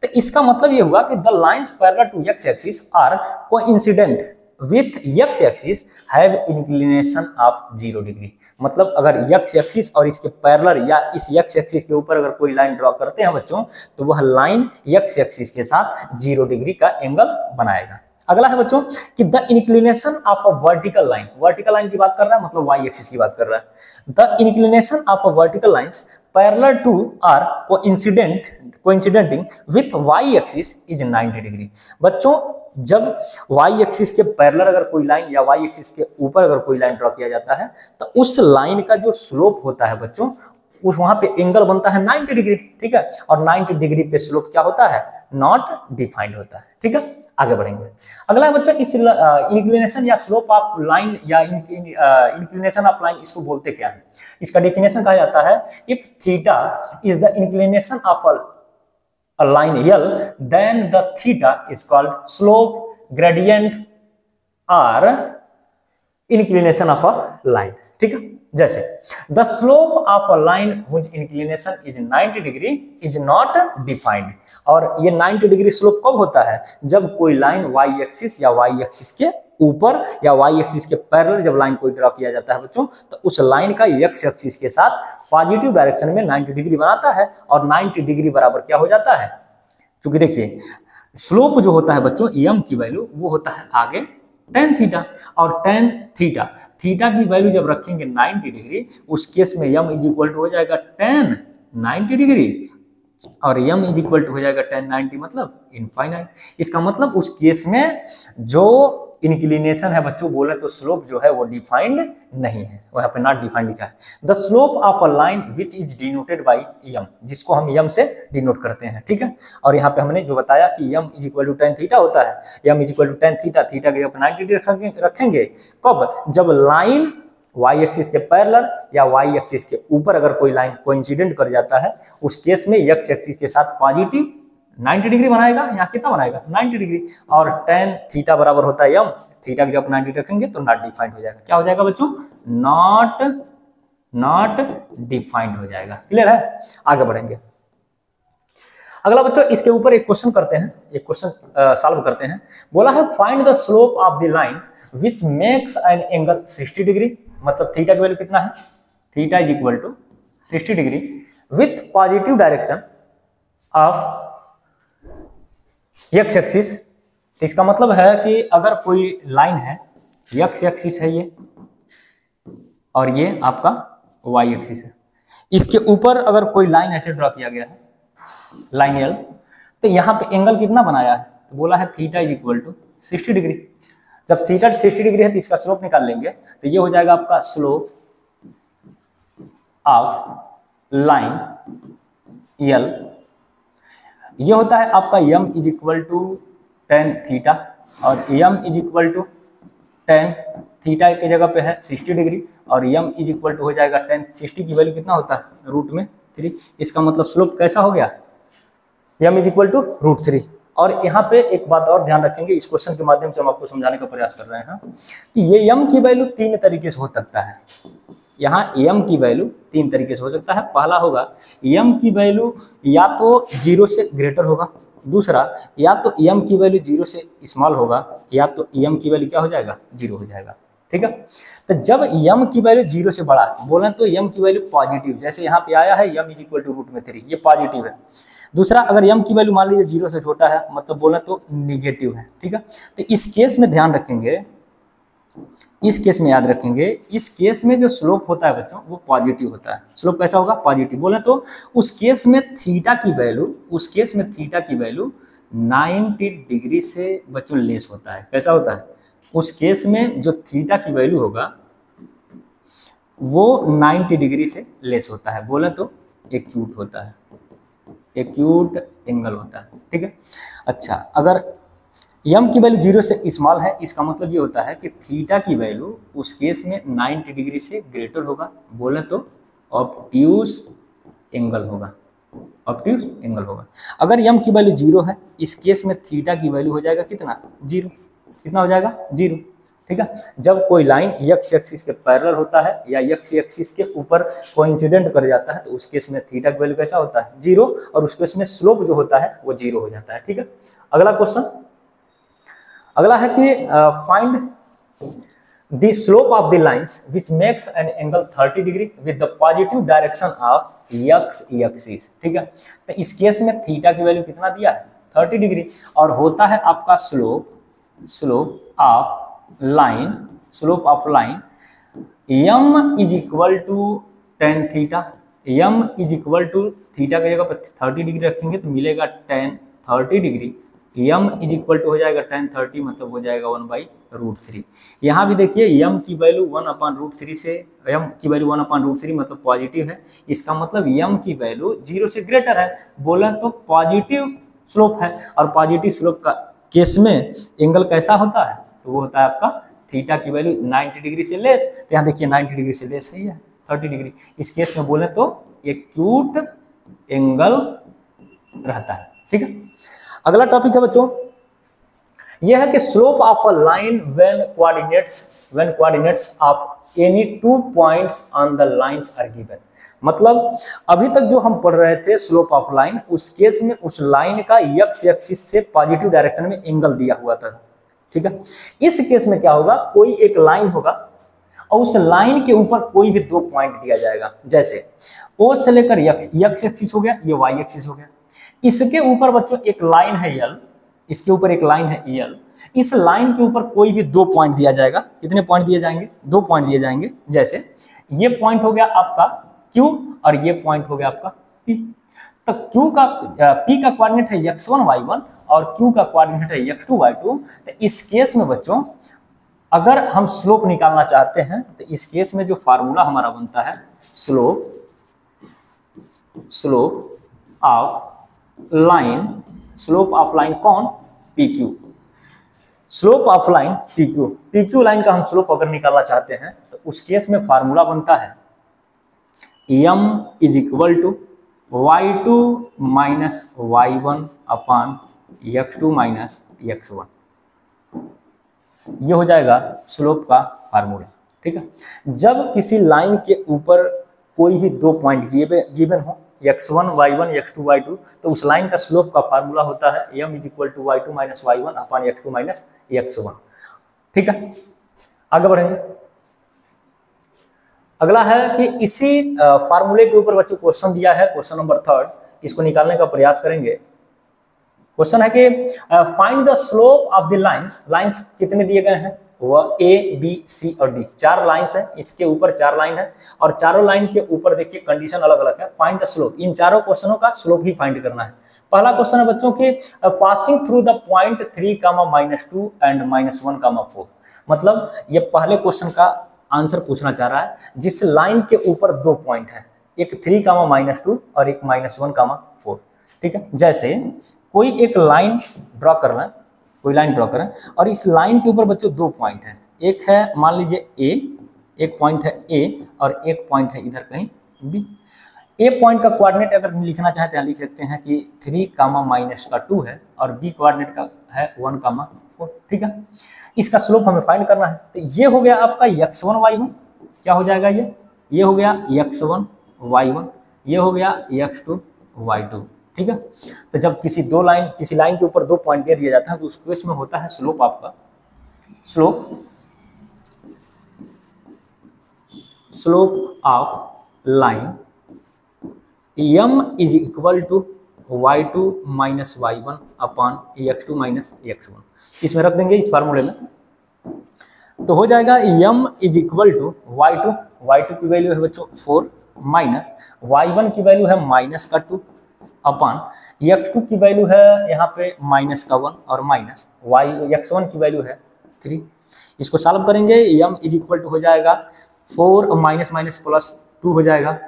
तो इसका मतलब ये हुआ कि the lines parallel to x axis are coincident. With x axis have inclination of 0 degree. मतलब अगर x एक्सिस और इसके पैरेलल या इस x एक्सिस के ऊपर अगर कोई लाइन ड्रॉ करते हैं बच्चों, तो वह लाइन x एक्सिस के साथ 0 डिग्री का एंगल बनाएगा। अगला है बच्चों कि the inclination of a vertical line, vertical line की बात कर रहा है मतलब y एक्सिस की बात कर रहा है। The inclination of a vertical lines parallel to or coinciding with y axis is 90 degree. बच्चों जब y एक्सिस के पैरेलल अगर कोई लाइन या y एक्सिस के ऊपर अगर कोई लाइन ड्रॉ किया जाता है तो उस लाइन का जो स्लोप होता है बच्चों, उस वहां पे एंगल बनता है 90 डिग्री, ठीक है। और 90 डिग्री पे स्लोप क्या होता है, नॉट डिफाइंड होता है, ठीक है। आगे बढ़ेंगे। अगला बच्चा इस इंक्लिनेशन या स्लोप ऑफ लाइन या इंक्लिनेशन ऑफ लाइन इसको बोलते क्या है, इसका डेफिनेशन कहा जाता है if theta is the inclination of a line L then the theta is called slope gradient or inclination of a line, ठीक है। जैसे the slope of a line whose inclination is 90 degree is not defined, और ये 90 डिग्री स्लोप कब होता है, जब कोई लाइन y एक्सिस या y एक्सिस के ऊपर या y एक्सिस के पैरेलल जब लाइन कोई ड्रॉ किया जाता है बच्चों, तो उस लाइन का x एक्सिस के साथ पॉजिटिव डायरेक्शन में 90 डिग्री बनाता है और 90 डिग्री बराबर क्या हो जाता है, क्योंकि देखिए स्लोप जो होता है बच्चों m की वैल्यू वो होता है आगे tan थीटा, और tan थीटा की वैल्यू जब रखेंगे 90 डिग्री, उस केस में m इज इक्वल टू हो जाएगा tan 90 डिग्री और m इज इक्वल टू हो जाएगा tan 90 मतलब इनफाइनाइट। इसका मतलब उस केस में जो इंक्लिनेशन है बच्चों बोले तो स्लोप जो है वो डिफाइंड नहीं है, वहां पे नॉट डिफाइंड लिखा है। The slope of a line which is denoted by m, जिसको हम m से डिनोट करते हैं, ठीक है। और यहाँ पे हमने जो बताया कि m is equal to tan theta होता है, m is equal to tan theta, theta के ऊपर 90 डिग्री रखेंगे कब, जब लाइन y एक्सिस के पैरेलल या y एक्सिस के ऊपर अगर कोई लाइन कोइंसिडेंट कर जाता है, उस केस में x एक्सिस के साथ पॉजिटिव 90 डिग्री बनाएगा, यहाँ कितना बनाएगा 90 डिग्री, और tan थीटा बराबर होता है m, थीटा के जब 90 रखेंगे तो नॉट डिफाइंड हो जाएगा। क्या हो जाएगा बच्चों, नॉट डिफाइंड हो जाएगा। क्लियर है, आगे बढ़ेंगे। अगला बच्चों इसके ऊपर एक क्वेश्चन करते हैं, एक क्वेश्चन सॉल्व करते हैं। बोला है find the slope of the line which makes an angle 60 degree, मतलब थीटा की वैल्यू कितना है, theta is equal to 60 degree with positive direction of x axis. तो इसका मतलब है कि अगर कोई लाइन है x एक्सिस है ये और ये आपका y एक्सिस है, इसके ऊपर अगर कोई लाइन ऐसे ड्रॉ किया गया है लाइन L, तो यहाँ पे एंगल कितना बनाया है, तो बोला है theta is equal to 60 degree. जब थीटा 60 डिग्री है तो इसका स्लोप निकाल लेंगे, तो ये हो जाएगा आपका स्लोप ऑफ लाइन L, ये होता है आपका m is equal to tan theta, और m is equal to tan theta की जगह पे है 60 डिग्री, और m इज इक्वल टू हो जाएगा tan 60 की वैल्यू कितना होता है रूट में 3। इसका मतलब स्लोप कैसा हो गया, m इज इक्वल टू √3। और यहाँ पे एक बात और ध्यान रखेंगे, इस क्वेश्चन के माध्यम से हम आपको समझाने का प्रयास कर रहे हैं कि ये m की वैल्यू 3 तरीके से हो सकता है। यहाँ m की वैल्यू 3 तरीके से हो सकता है। पहला होगा m की वैल्यू या तो 0 से ग्रेटर होगा, दूसरा या तो m की वैल्यू 0 से स्मॉल होगा, या तो m की वैल्यू क्या हो जाएगा 0 हो जाएगा, ठीक है। तो जब m की वैल्यू 0 से बड़ा बोलें तो m की वैल्यू पॉजिटिव, जैसे यहाँ पे आया है m इज इक्वल टू √3, ये पॉजिटिव है। दूसरा अगर m की वैल्यू मान लीजिए 0 से छोटा है, मतलब बोले तो निगेटिव है, ठीक है। तो इस केस में ध्यान रखेंगे, इस केस में याद रखेंगे, इस केस में जो स्लोप होता है बच्चों वो पॉजिटिव होता है। स्लोप कैसा होगा, पॉजिटिव। बोले तो उस केस में थीटा की वैल्यू, उस केस में थीटा की वैल्यू 90 डिग्री से बच्चों लेस होता है। कैसा होता है, उस केस में जो थीटा की वैल्यू होगा वो 90 डिग्री से लेस होता है। बोले तो एक्यूट होता है, एक्यूट एंगल होता है, ठीक है। अच्छा, अगर m की वैल्यू 0 से स्मॉल है, इसका मतलब ये होता है कि थीटा की वैल्यू उस केस में 90 डिग्री से ग्रेटर होगा। बोले तो ऑब्ट्यूज एंगल होगा, ऑब्ट्यूज एंगल होगा। अगर m की वैल्यू 0 है, इस केस में थीटा की वैल्यू हो जाएगा कितना 0, कितना हो जाएगा 0, ठीक है। जब कोई लाइन x एक्सिस के पैरेलल होता है या x एक्सिस के ऊपर कोइंसिडेंट कर जाता है, तो उस केस में थीटा की वैल्यू कैसा होता है 0, और उस केस में स्लोप जो होता है वो 0 हो जाता है, ठीक है। अगला क्वेश्चन, अगला है कि find the slope of the lines which makes an angle 30 degree with the positive direction of x axis. ठीक है, तो इस केस में थीटा की वैल्यू कितना दिया है 30 डिग्री, और होता है आपका slope of line m is equal to tan theta. m is equal to theta की जगह पर 30 डिग्री रखेंगे तो मिलेगा tan 30 degree. m is equal to हो जाएगा टेन 30 मतलब हो जाएगा 1/√3। यहाँ भी देखिए m की वैल्यू 1/√3 से m की वैल्यू 1/√3 मतलब पॉजिटिव है। इसका मतलब m की वैल्यू 0 से ग्रेटर है, बोला तो पॉजिटिव स्लोप है, और पॉजिटिव स्लोप का केस में एंगल कैसा होता है, तो वो होता है आपका थीटा की वैल्यू 90 डिग्री से लेस। तो यहाँ देखिए 90 डिग्री से लेस है 30 डिग्री। इस केस में बोले तो एक्यूट एंगल रहता है। ठीक है, अगला टॉपिक है बच्चों, यह है कि slope of a line when coordinates of any 2 points on the lines are given. मतलब अभी तक जो हम पढ़ रहे थे स्लोप ऑफ लाइन, उस केस में उस लाइन का एक्स एक्सिस से पॉजिटिव डायरेक्शन में एंगल दिया हुआ था। ठीक है, इस केस में क्या होगा, कोई एक लाइन होगा और उस लाइन के ऊपर कोई भी 2 पॉइंट दिया जाएगा। जैसे O से लेकर एक्स एक्सिस हो गया, ये वाई एक्सिस हो गया। इसके ऊपर बच्चों एक लाइन है L, इसके ऊपर एक लाइन है L। इस लाइन के ऊपर कोई भी 2 पॉइंट दिया जाएगा। कितने पॉइंट दिए जाएंगे, 2 पॉइंट दिए जाएंगे। जैसे ये पॉइंट हो गया आपका Q और ये पॉइंट हो गया आपका P। तो Q का P का कोऑर्डिनेट है x1 y1 और Q का कोऑर्डिनेट है x2 y2। तो इस केस में बच्चों अगर हम स्लोप निकालना चाहते हैं तो इस केस में जो फार्मूला हमारा बनता है स्लोप ऑफ लाइन कौन, PQ। Slope of line PQ line का हम स्लोप अगर निकालना चाहते हैं तो उस केस में फार्मूला बनता है m is equal to y2 minus y1 upon x2 minus x1। ये हो जाएगा स्लोप का फार्मूला। ठीक है, जब किसी लाइन के ऊपर कोई भी 2 पॉइंट गिवन हो x1 y1 x2 y2, तो उस लाइन का स्लोप का फार्मूला होता है m is equal to y2 minus y1 upon x2 minus x1। ठीक है, आगे बढ़ेंगे। अगला है कि इसी फार्मूले के ऊपर बच्चों क्वेश्चन दिया है, क्वेश्चन नंबर 3, इसको निकालने का प्रयास करेंगे। क्वेश्चन है कि find the slope of the lines कितने दिए गए हैं, वह A B C और D 4 लाइंस है। इसके ऊपर 4 लाइन है और चारों लाइन के ऊपर देखिए कंडीशन अलग अलग है। फाइंड द स्लोप, इन चारों क्वेश्चनों का स्लोप ही फाइंड करना है। पहला क्वेश्चन है बच्चों की passing through the point 3, -2 and -1, 4। मतलब ये पहले क्वेश्चन का आंसर पूछना चाह रहा है जिस लाइन के ऊपर 2 पॉइंट है, एक 3, -2 और एक -1, 4। ठीक है, जैसे कोई एक लाइन ड्रॉ करना है, कोई लाइन ड्रॉ करें और इस लाइन के ऊपर बच्चों 2 पॉइंट है। एक है मान लीजिए A, एक पॉइंट है A और एक पॉइंट है इधर कहीं B। A पॉइंट का कोऑर्डिनेट अगर लिखना चाहते हैं लिख सकते हैं कि 3, -2 है और B कोऑर्डिनेट का है 1, 4। ठीक है, इसका स्लोप हमें फाइंड करना है। तो ये हो गया आपका x1 y1, क्या हो जाएगा ये हो गया x1 y1, ये हो गया x2 y2। ठीक है, तो जब किसी लाइन के ऊपर 2 पॉइंट दे दिया जाता है तो उस केस में होता है स्लोप आपका slope of line m is equal to y2 minus y1 upon x2 minus x1। इसमें रख देंगे इस फार्मूले में, तो हो जाएगा m is equal to y2 की वैल्यू है बच्चों 4 माइनस y1 की वैल्यू है -2 अपान x2 की वैल्यू है यहाँ पे -1 और माइनस x1 की वैल्यू है 3। इसको सॉल्व करेंगे m इज इक्वल टू हो जाएगा 4 माइनस प्लस 2 हो जाएगा,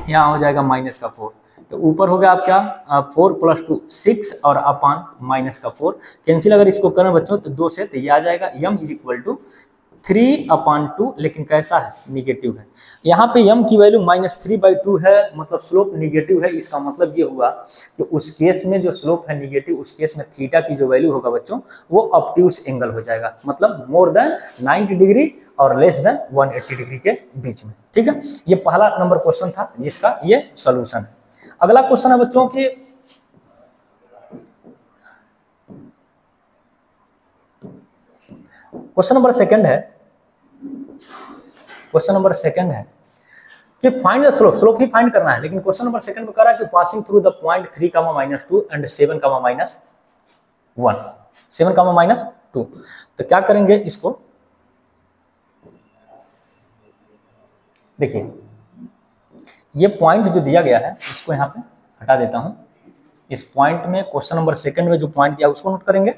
यहाँ हो जाएगा -4। तो ऊपर हो गया आपका 4 + 2 6 और अपान -4 कैंसिल अगर इसको करें बच्चों तो 2 से, तो ये आ जाएगा m इज इक्वल टू 3/2, लेकिन कैसा है, निगेटिव है। यहाँ पे m की वैल्यू -3/2 है, मतलब स्लोप निगेटिव है। इसका मतलब ये हुआ कि उस केस में जो स्लोप है निगेटिव, उस केस में थीटा की जो वैल्यू होगा बच्चों वो ऑब्ट्यूज एंगल हो जाएगा, मतलब मोर देन 90 डिग्री और लेस देन 180 डिग्री के बीच में। ठीक है, ये पहला नंबर क्वेश्चन था जिसका ये सोल्यूशन है। अगला क्वेश्चन है बच्चों की क्वेश्चन नंबर सेकंड है, क्वेश्चन नंबर सेकंड है कि find the slope, slope he find करना है, लेकिन क्वेश्चन नंबर सेकंड में कह रहा है कि passing through the point 3, -2 and 7, -1, 7, -2। तो क्या करेंगे इसको, देखिए ये पॉइंट जो दिया गया है इसको यहाँ पे हटा देता हूं। इस पॉइंट में क्वेश्चन नंबर सेकंड में जो पॉइंट दिया उसको नोट करेंगे।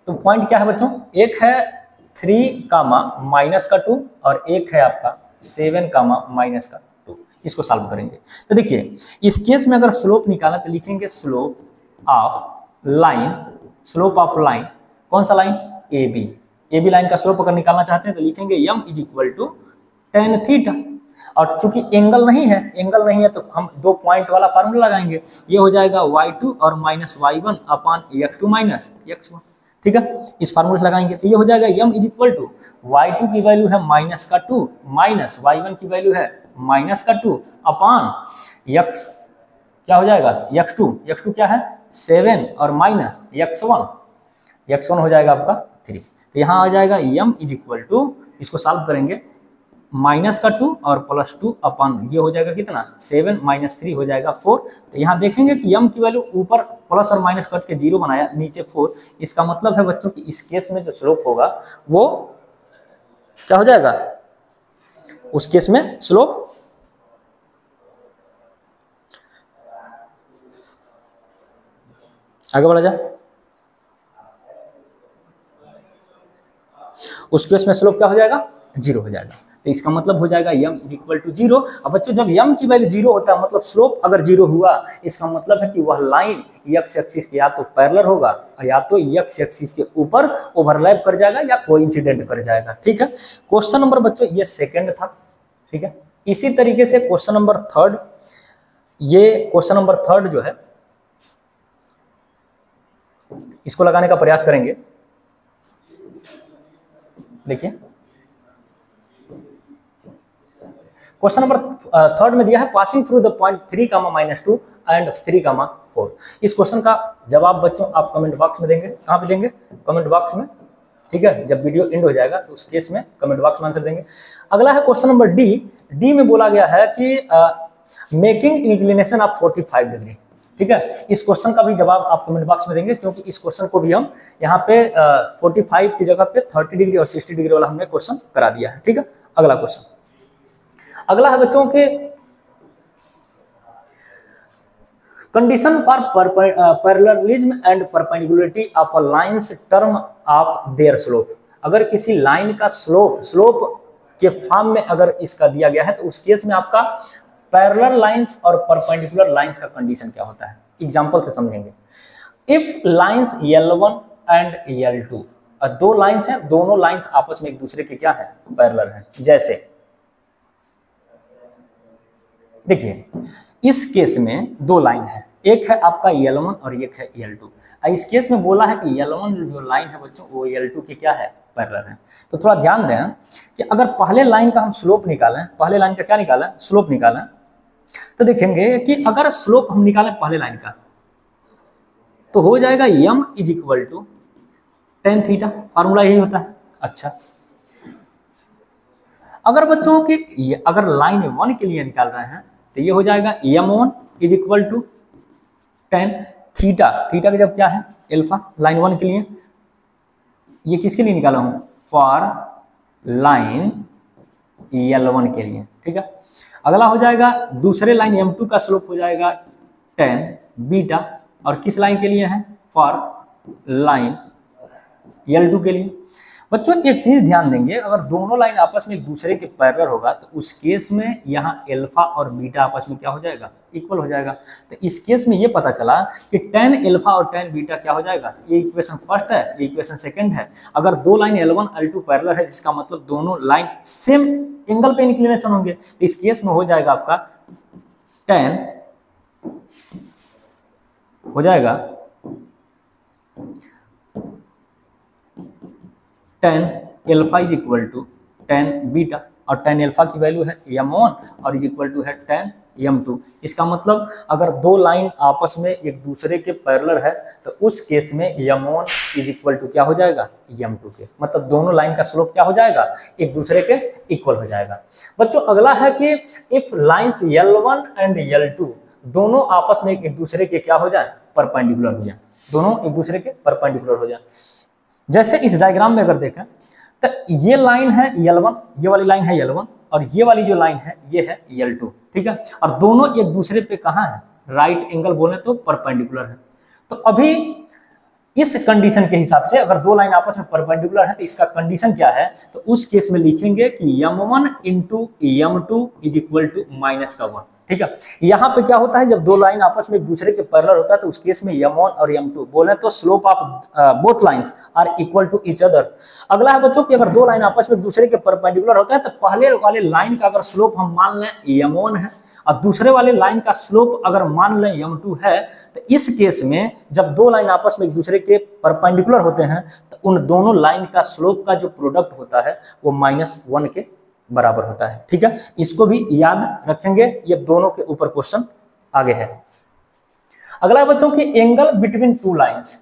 तो पॉइंट क्या है बच्चों, एक है 3, -2 और एक है आपका 7, -2। इसको सॉल्व करेंगे। तो देखिए इस केस में अगर स्लोप निकाला तो लिखेंगे slope of line, slope of line, कौन सा लाइन, ए बी लाइन का स्लोप अगर निकालना चाहते हैं तो लिखेंगे m = tan थीटा। और चूंकि एंगल नहीं है तो हम 2 पॉइंट वाला फार्मूला लगाएंगे, ये हो जाएगा y2 और -y1 अपान x2 - x1। ठीक है, इस फार्मूले से लगाएंगे तो ये हो जाएगा m = y2 की वैल्यू है -2 माइनस y1 की वैल्यू है -2 अपान x क्या हो जाएगा x2 क्या है 7 और माइनस x1 हो जाएगा आपका 3। तो यहाँ आ जाएगा m = इसको सॉल्व करेंगे -2 और +2 अपान ये हो जाएगा कितना 7 - 3 हो जाएगा 4। तो यहाँ देखेंगे कि m की वैल्यू ऊपर प्लस और माइनस करके 0 बनाया, नीचे 4। इसका मतलब है बच्चों कि इस केस में जो स्लोप होगा वो क्या हो जाएगा, उस केस में स्लोप आगे बढ़ा जा, उस केस में स्लोप क्या हो जाएगा 0 हो जाएगा। तो इसका मतलब हो जाएगा m = 0। अब बच्चों जब m की वैल्यू 0 होता है मतलब स्लोप अगर 0 हुआ, इसका मतलब है कि वह लाइन x एक्सिस के या तो पैरेलल होगा या तो x एक्सिस के ऊपर ओवरलैप कर जाएगा या कोइंसिडेंट कर जाएगा। ठीक है, क्वेश्चन नंबर बच्चों ये सेकंड था। ठीक है, इसी तरीके से क्वेश्चन नंबर थर्ड, ये क्वेश्चन नंबर थर्ड जो है इसको लगाने का प्रयास करेंगे। देखिए क्वेश्चन नंबर थर्ड में दिया है passing through the point 3, -2 and 3, 4। इस क्वेश्चन का जवाब बच्चों आप कमेंट बॉक्स में देंगे। कहाँ पे देंगे, कमेंट बॉक्स में। ठीक है, जब वीडियो एंड हो जाएगा तो उस केस में कमेंट बॉक्स में आंसर देंगे। अगला है क्वेश्चन नंबर डी में बोला गया है कि मेकिंग इंक्लिनेशन ऑफ 45 डिग्री। ठीक है, इस क्वेश्चन का भी जवाब आप कमेंट बॉक्स में देंगे, क्योंकि इस क्वेश्चन को भी हम यहाँ पे 45 की जगह पे 30 डिग्री और 60 डिग्री वाला हमने क्वेश्चन करा दिया है। ठीक है, अगला क्वेश्चन, अगला है बच्चों के condition for parallelism and perpendicularity of a lines term of their slope. अगर किसी लाइन का स्लोप के फॉर्म में अगर इसका दिया गया है तो उस केस में आपका पैरेलल लाइंस और परपेंडिकुलर लाइंस का कंडीशन क्या होता है, एग्जांपल से समझेंगे। If lines L1 and L2, दो लाइंस हैं, दोनों लाइंस आपस में एक दूसरे के क्या है, पैरेलल है। जैसे देखिए इस केस में दो लाइन है, एक है आपका L1 और एक है L2। इस केस में बोला है कि L1 जो लाइन है बच्चों वो L2 की क्या है, पैरेलल है। तो थोड़ा ध्यान दें कि अगर पहले लाइन का हम स्लोप निकालें, पहले लाइन का क्या निकालें, स्लोप निकालें, तो देखेंगे कि अगर स्लोप हम निकालें पहले लाइन का तो हो जाएगा m = tan थीटा, फार्मूला यही होता है। अच्छा, अगर बच्चों की अगर लाइन 1 के लिए निकाल रहे हैं तो ये हो जाएगा m1 = tan थीटा, थीटा का जब क्या है अल्फा, लाइन 1 के लिए। ये किसके लिए निकाला हूं, फॉर लाइन L1 के लिए। ठीक है, अगला हो जाएगा दूसरे लाइन M2 का स्लोप हो जाएगा tan बीटा, और किस लाइन के लिए है, फॉर लाइन L2 के लिए। बच्चों एक चीज ध्यान देंगे, अगर दोनों लाइन आपस में एक दूसरे के पैरेलल होगा तो उस केस में यहाँ अल्फा और बीटा आपस में क्या हो जाएगा, इक्वल हो जाएगा। तो इस केस में ये पता चला कि tan अल्फा और tan बीटा क्या हो जाएगा, ये इक्वेशन फर्स्ट है, ये इक्वेशन सेकंड है। अगर दो लाइन L1 L2 पैरेलल है जिसका मतलब दोनों लाइन सेम एंगल पे इंक्लिनेशन होंगे, तो इस केस में हो जाएगा आपका tan हो जाएगा tan अल्फा = tan बीटा, और tan अल्फा की वैल्यू है m1 और = है tan m2। इसका मतलब अगर दो लाइन आपस में एक दूसरे के पैरेलल है तो उस केस में m1 इज इक्वल टू क्या हो जाएगा, m2 के। मतलब दोनों लाइन का स्लोप क्या हो जाएगा, एक दूसरे के इक्वल हो जाएगा। बच्चों अगला है कि if lines L1 and L2 दोनों आपस में एक दूसरे के क्या हो जाए, परपेंडिकुलर हो जाए, दोनों एक दूसरे के परपेंडिकुलर हो जाए। जैसे इस डायग्राम में अगर देखें तो ये लाइन है L1, ये वाली लाइन है L1 और ये वाली जो लाइन है ये है L2, ठीक है। और दोनों एक दूसरे पे कहाँ है, राइट एंगल बोले तो परपेंडिकुलर है। तो अभी इस कंडीशन के हिसाब से अगर दो लाइन आपस में परपेंडिकुलर है तो इसका कंडीशन क्या है, तो उस केस में लिखेंगे कि m1 into m2 is equal to -1, ठीक है। यहाँ पे क्या होता है, जब दो लाइन आपस में एक दूसरे के पैरेलल होता है तो उस केस में m1 और m2 बोले तो slope of both lines are equal to each other. अगला है बच्चों कि अगर दो लाइन आपस में एक दूसरे के परपेंडिकुलर होता है तो पहले वाले लाइन का अगर स्लोप हम मान लें m1 है और दूसरे वाले लाइन का स्लोप अगर मान लें m2 है, तो इस केस में जब दो लाइन आपस में एक दूसरे के परपेंडिकुलर होते हैं तो उन दोनों लाइन का स्लोप का जो प्रोडक्ट होता है वो -1 के बराबर होता है, ठीक है। इसको भी याद रखेंगे, ये दोनों के ऊपर क्वेश्चन आगे है। अगला बच्चों की एंगल बिटवीन टू लाइंस,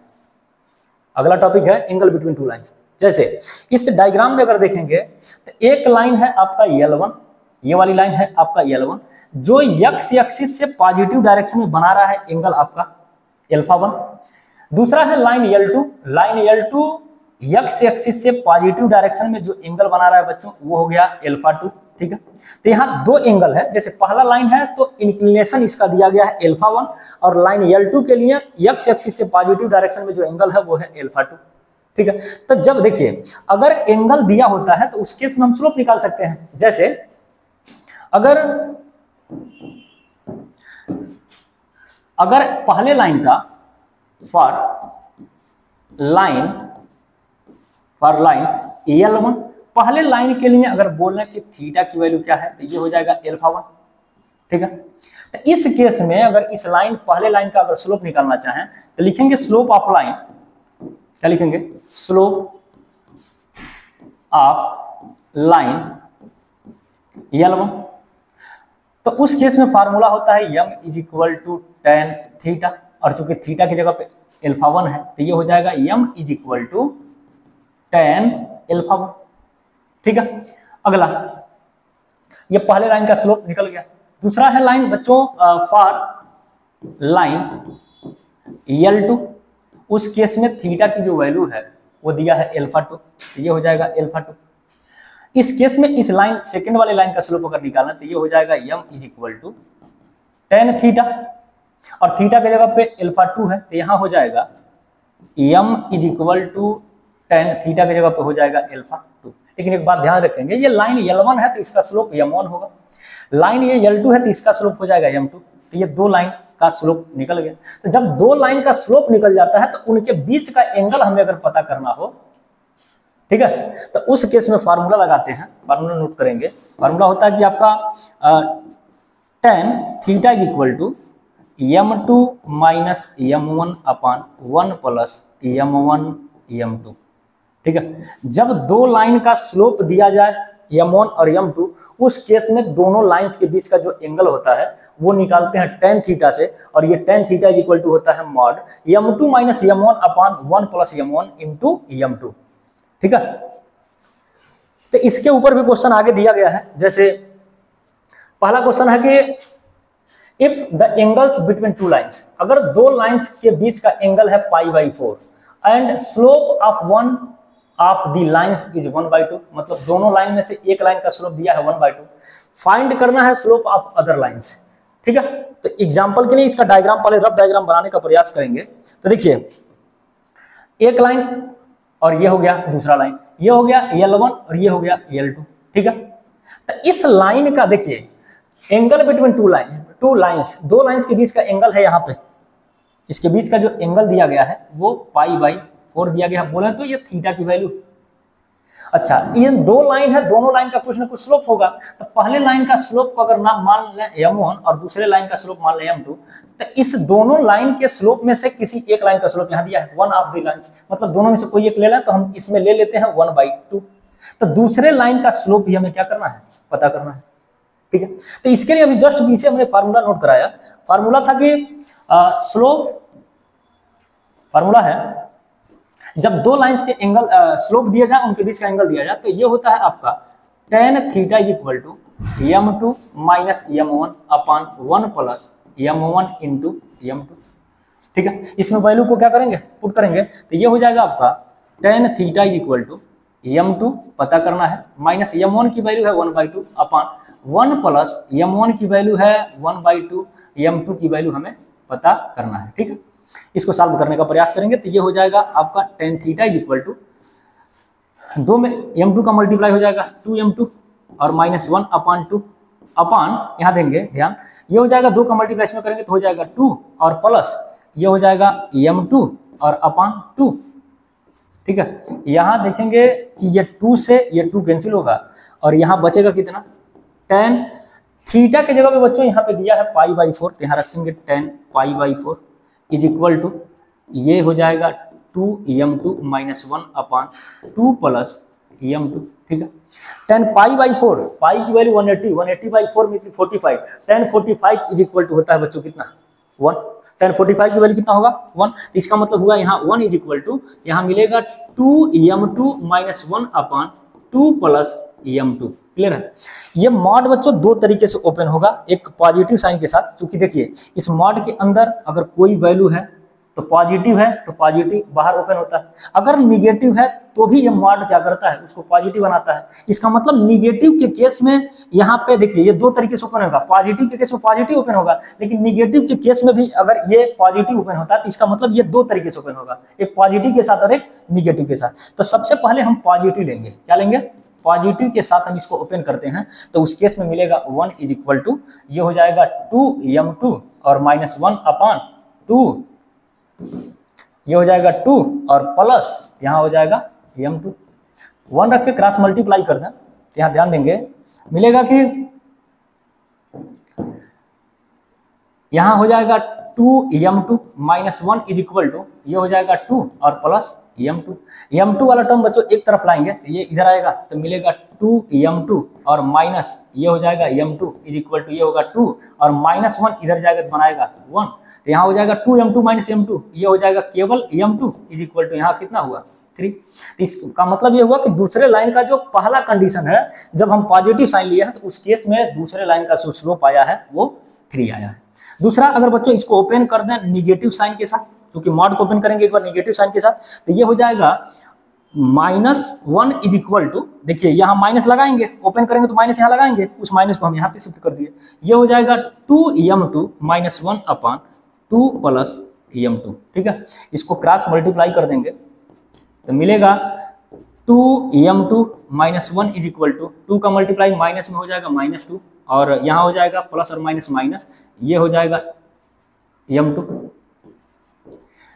अगला टॉपिक है एंगल बिटवीन टू लाइंस। जैसे इस डायग्राम में अगर देखेंगे तो एक लाइन है आपका L1, ये वाली लाइन है आपका L1 जो x एक्सिस से पॉजिटिव डायरेक्शन में बना रहा है एंगल आपका α1। दूसरा है line L2, line L2 x axis से पॉजिटिव डायरेक्शन में जो एंगल बना रहा है बच्चों वो हो गया α2, ठीक है। तो यहाँ दो एंगल है, जैसे पहला लाइन है तो इंक्लिनेशन इसका दिया गया है α1 और लाइन L2 के लिए x एक्सिस से पॉजिटिव डायरेक्शन में जो एंगल है वो है α2, ठीक है। तो जब देखिए अगर एंगल दिया होता है तो उस केस में हम स्लोप निकाल सकते हैं। जैसे अगर पहले लाइन का फॉर लाइन L1 पहले लाइन के लिए अगर बोलना कि थीटा की वैल्यू क्या है तो ये हो जाएगा α1, ठीक है। तो इस केस में अगर इस लाइन पहले लाइन का अगर स्लोप निकालना चाहें तो लिखेंगे स्लोप ऑफ लाइन, क्या लिखेंगे, स्लोप ऑफ लाइन L1। तो उस केस में फार्मूला होता है m is equal to tan theta, और चूंकि थीटा की जगह पे α1 है तो ये हो जाएगा m is equal to tan α1, ठीक है। अगला ये पहले लाइन का स्लोप निकल गया। दूसरा है लाइन बच्चों फॉर लाइन L2, उस केस में थीटा की जो वैल्यू है वो दिया है α2, तो ये हो जाएगा α2। इस केस में इस लाइन सेकंड वाले लाइन का स्लोप अगर निकालना तो ये हो जाएगा m is equal to tan theta, और थीटा की जगह पे α2 है तो यहाँ हो जाएगा m is equal to tan theta की जगह पे हो जाएगा α2। लेकिन एक बात ध्यान रखेंगे, ये लाइन L1 है तो इसका स्लोप m1 होगा, लाइन ये L2 है तो इसका स्लोप हो जाएगा m2। तो ये दो लाइन का स्लोप निकल गया। तो जब दो लाइन का स्लोप निकल जाता है तो उनके बीच का एंगल हमें अगर पता करना हो, ठीक है, तो उस केस में फार्मूला लगाते हैं, फार्मूला नोट करेंगे। फार्मूला होता है कि आपका tan theta is equal to m2 minus m1 upon 1 plus m1 m2, ठीक है। जब दो लाइन का स्लोप दिया जाए m1 और m2, उस केस में दोनों लाइंस के बीच का जो एंगल होता है वो निकालते हैं tan थीटा से, और ये tan theta is equal to होता है mod m2 minus m1 upon 1 plus m1 into m2, ठीक है। तो इसके ऊपर भी क्वेश्चन आगे दिया गया है। जैसे पहला क्वेश्चन है कि if the angles between two lines, अगर दो लाइंस के बीच का एंगल है π/4 and slope of one of the lines is 1/2, मतलब दोनों लाइन में से एक लाइन का स्लोप दिया है 1/2, फाइंड करना है स्लोप ऑफ अदर लाइंस, ठीक है। तो एग्जांपल के लिए इसका डायग्राम, पहले रफ डायग्राम बनाने का प्रयास करेंगे। तो देखिए एक लाइन और ये हो गया दूसरा लाइन, ये हो गया L1 और ये हो गया L2, ठीक है। तो इस लाइन का देखिए एंगल बिटवीन टू लाइंस, दो लाइंस के बीच का एंगल है, यहाँ पे इसके बीच का जो एंगल दिया गया है वो π/4 दिया गया है, बोले तो ये थीटा की वैल्यू। अच्छा, ये दो लाइन है, दोनों लाइन का कुछ ना कुछ स्लोप होगा, तो पहले लाइन का स्लोप को अगर नाम मान लें m1 और दूसरे लाइन का स्लोप मान लें m2, तो इस दोनों लाइन के स्लोप में से किसी एक लाइन का स्लोप यहाँ दिया है 1 ऑफ द लाइंस, मतलब दोनों में से कोई एक ले लें तो हम इसमें ले लेते हैं 1/2। तो दूसरे लाइन का स्लोप भी हमें क्या करना है, पता करना है। ठीक है। तो इसके लिए अभी जस्ट पीछे हमने फार्मूला नोट कराया। फार्मूला था कि स्लोप, फार्मूला है जब दो लाइंस के एंगल स्लोप दिया जाए, उनके बीच का एंगल दिया जाए, तो ये होता है आपका tan theta is equal to m2 minus m1 upon 1 plus m1 into m2। ठीक है, इसमें वैल्यू को क्या करेंगे, पुट करेंगे, तो ये हो जाएगा आपका tan theta is equal to m2 पता करना है, माइनस m1 की वैल्यू है 1/2 अपान 1 प्लस m1 की वैल्यू है 1/2, m2 की वैल्यू हमें पता करना है। ठीक है, इसको सॉल्व करने का प्रयास करेंगे तो ये हो जाएगा आपका tan theta is equal to 2 में m2 का मल्टीप्लाई हो जाएगा 2m2 और माइनस 1 अपान 2 अपान यहाँ देंगे ध्यान, ये हो जाएगा 2 का मल्टीप्लाई इसमें करेंगे तो हो जाएगा 2 और प्लस ये हो जाएगा m2 और अपान 2। ठीक है, यहाँ देखेंगे कि ये 2 से ये 2 कैंसिल होगा और यहाँ बचेगा कितना, tan थीटा के जगह पे बच्चों यहाँ पे दिया है π/4, तो यहाँ रखेंगे tan π/4 इज इक्वल टू ये हो जाएगा 2m2 माइनस 1 अपान 2 प्लस m2। ठीक है, tan π/4, पाई की value 180, 180/4 means 45, tan 45 is equal to होता है बच्चों कितना, 1। tan 45 की वैल्यू कितना होगा, 1। तो इसका मतलब हुआ यहाँ 1 इज इक्वल टू यहाँ मिलेगा 2m2 माइनस 1 अपान 2 प्लस m2। क्लियर है। ये मॉड बच्चों दो तरीके से ओपन होगा, एक पॉजिटिव साइन के साथ, क्योंकि देखिए इस मॉड के अंदर अगर कोई वैल्यू है तो पॉजिटिव है तो पॉजिटिव बाहर ओपन होता है, अगर निगेटिव है तो भी ये मॉड क्या करता है, उसको पॉजिटिव बनाता है। इसका मतलब निगेटिव के केस में यहाँ पे देखिए ये दो तरीके से ओपन होगा, पॉजिटिव के केस में पॉजिटिव ओपन होगा, लेकिन निगेटिव के केस में भी अगर ये पॉजिटिव ओपन होता है तो इसका मतलब ये दो तरीके से ओपन होगा, एक पॉजिटिव के साथ और एक निगेटिव के साथ। तो सबसे पहले हम पॉजिटिव लेंगे, क्या लेंगे, पॉजिटिव के साथ हम इसको ओपन करते हैं, तो उस केस में मिलेगा 1 इज इक्वल टू ये हो जाएगा 2m2 और माइनस 1 अपान 2, ये हो जाएगा 2 और प्लस यहाँ हो जाएगा m2। 1 रख के क्रॉस मल्टीप्लाई कर दें तो यहाँ ध्यान देंगे मिलेगा कि यहाँ हो जाएगा 2m2 minus 1 is equal to ये हो जाएगा 2 और प्लस m2। m2 वाला टर्म बच्चों एक तरफ लाएंगे तो ये इधर आएगा तो मिलेगा 2m2 और माइनस ये हो जाएगा m2 इज इक्वल टू ये होगा 2 और माइनस 1 इधर जाएगा तो बनाएगा 1, तो यहाँ हो जाएगा 2m2 माइनस m2, ये हो जाएगा केवल m2 इज इक्वल टू यहाँ कितना हुआ 3। तो इसका मतलब ये हुआ कि दूसरे लाइन का जो पहला कंडीशन है जब हम पॉजिटिव साइन लिए हैं तो उस केस में दूसरे लाइन का जो स्लोप आया है वो 3 आया है। दूसरा अगर बच्चों इसको ओपन कर दें निगेटिव साइन के साथ, क्योंकि मॉड को ओपन करेंगे एक बार निगेटिव साइन के साथ, तो ये हो जाएगा -1 इज इक्वल टू, देखिए यहाँ माइनस लगाएंगे, ओपन करेंगे तो माइनस यहाँ लगाएंगे, उस माइनस को हम यहाँ पे शिफ्ट कर दिए, ये हो जाएगा 2m2 माइनस 1 अपान 2 प्लस m2। ठीक है, इसको क्रॉस मल्टीप्लाई कर देंगे तो मिलेगा 2m2 minus 1 is equal to 2 का मल्टीप्लाई माइनस में हो जाएगा -2 और यहाँ हो जाएगा प्लस और माइनस माइनस, ये हो जाएगा m2।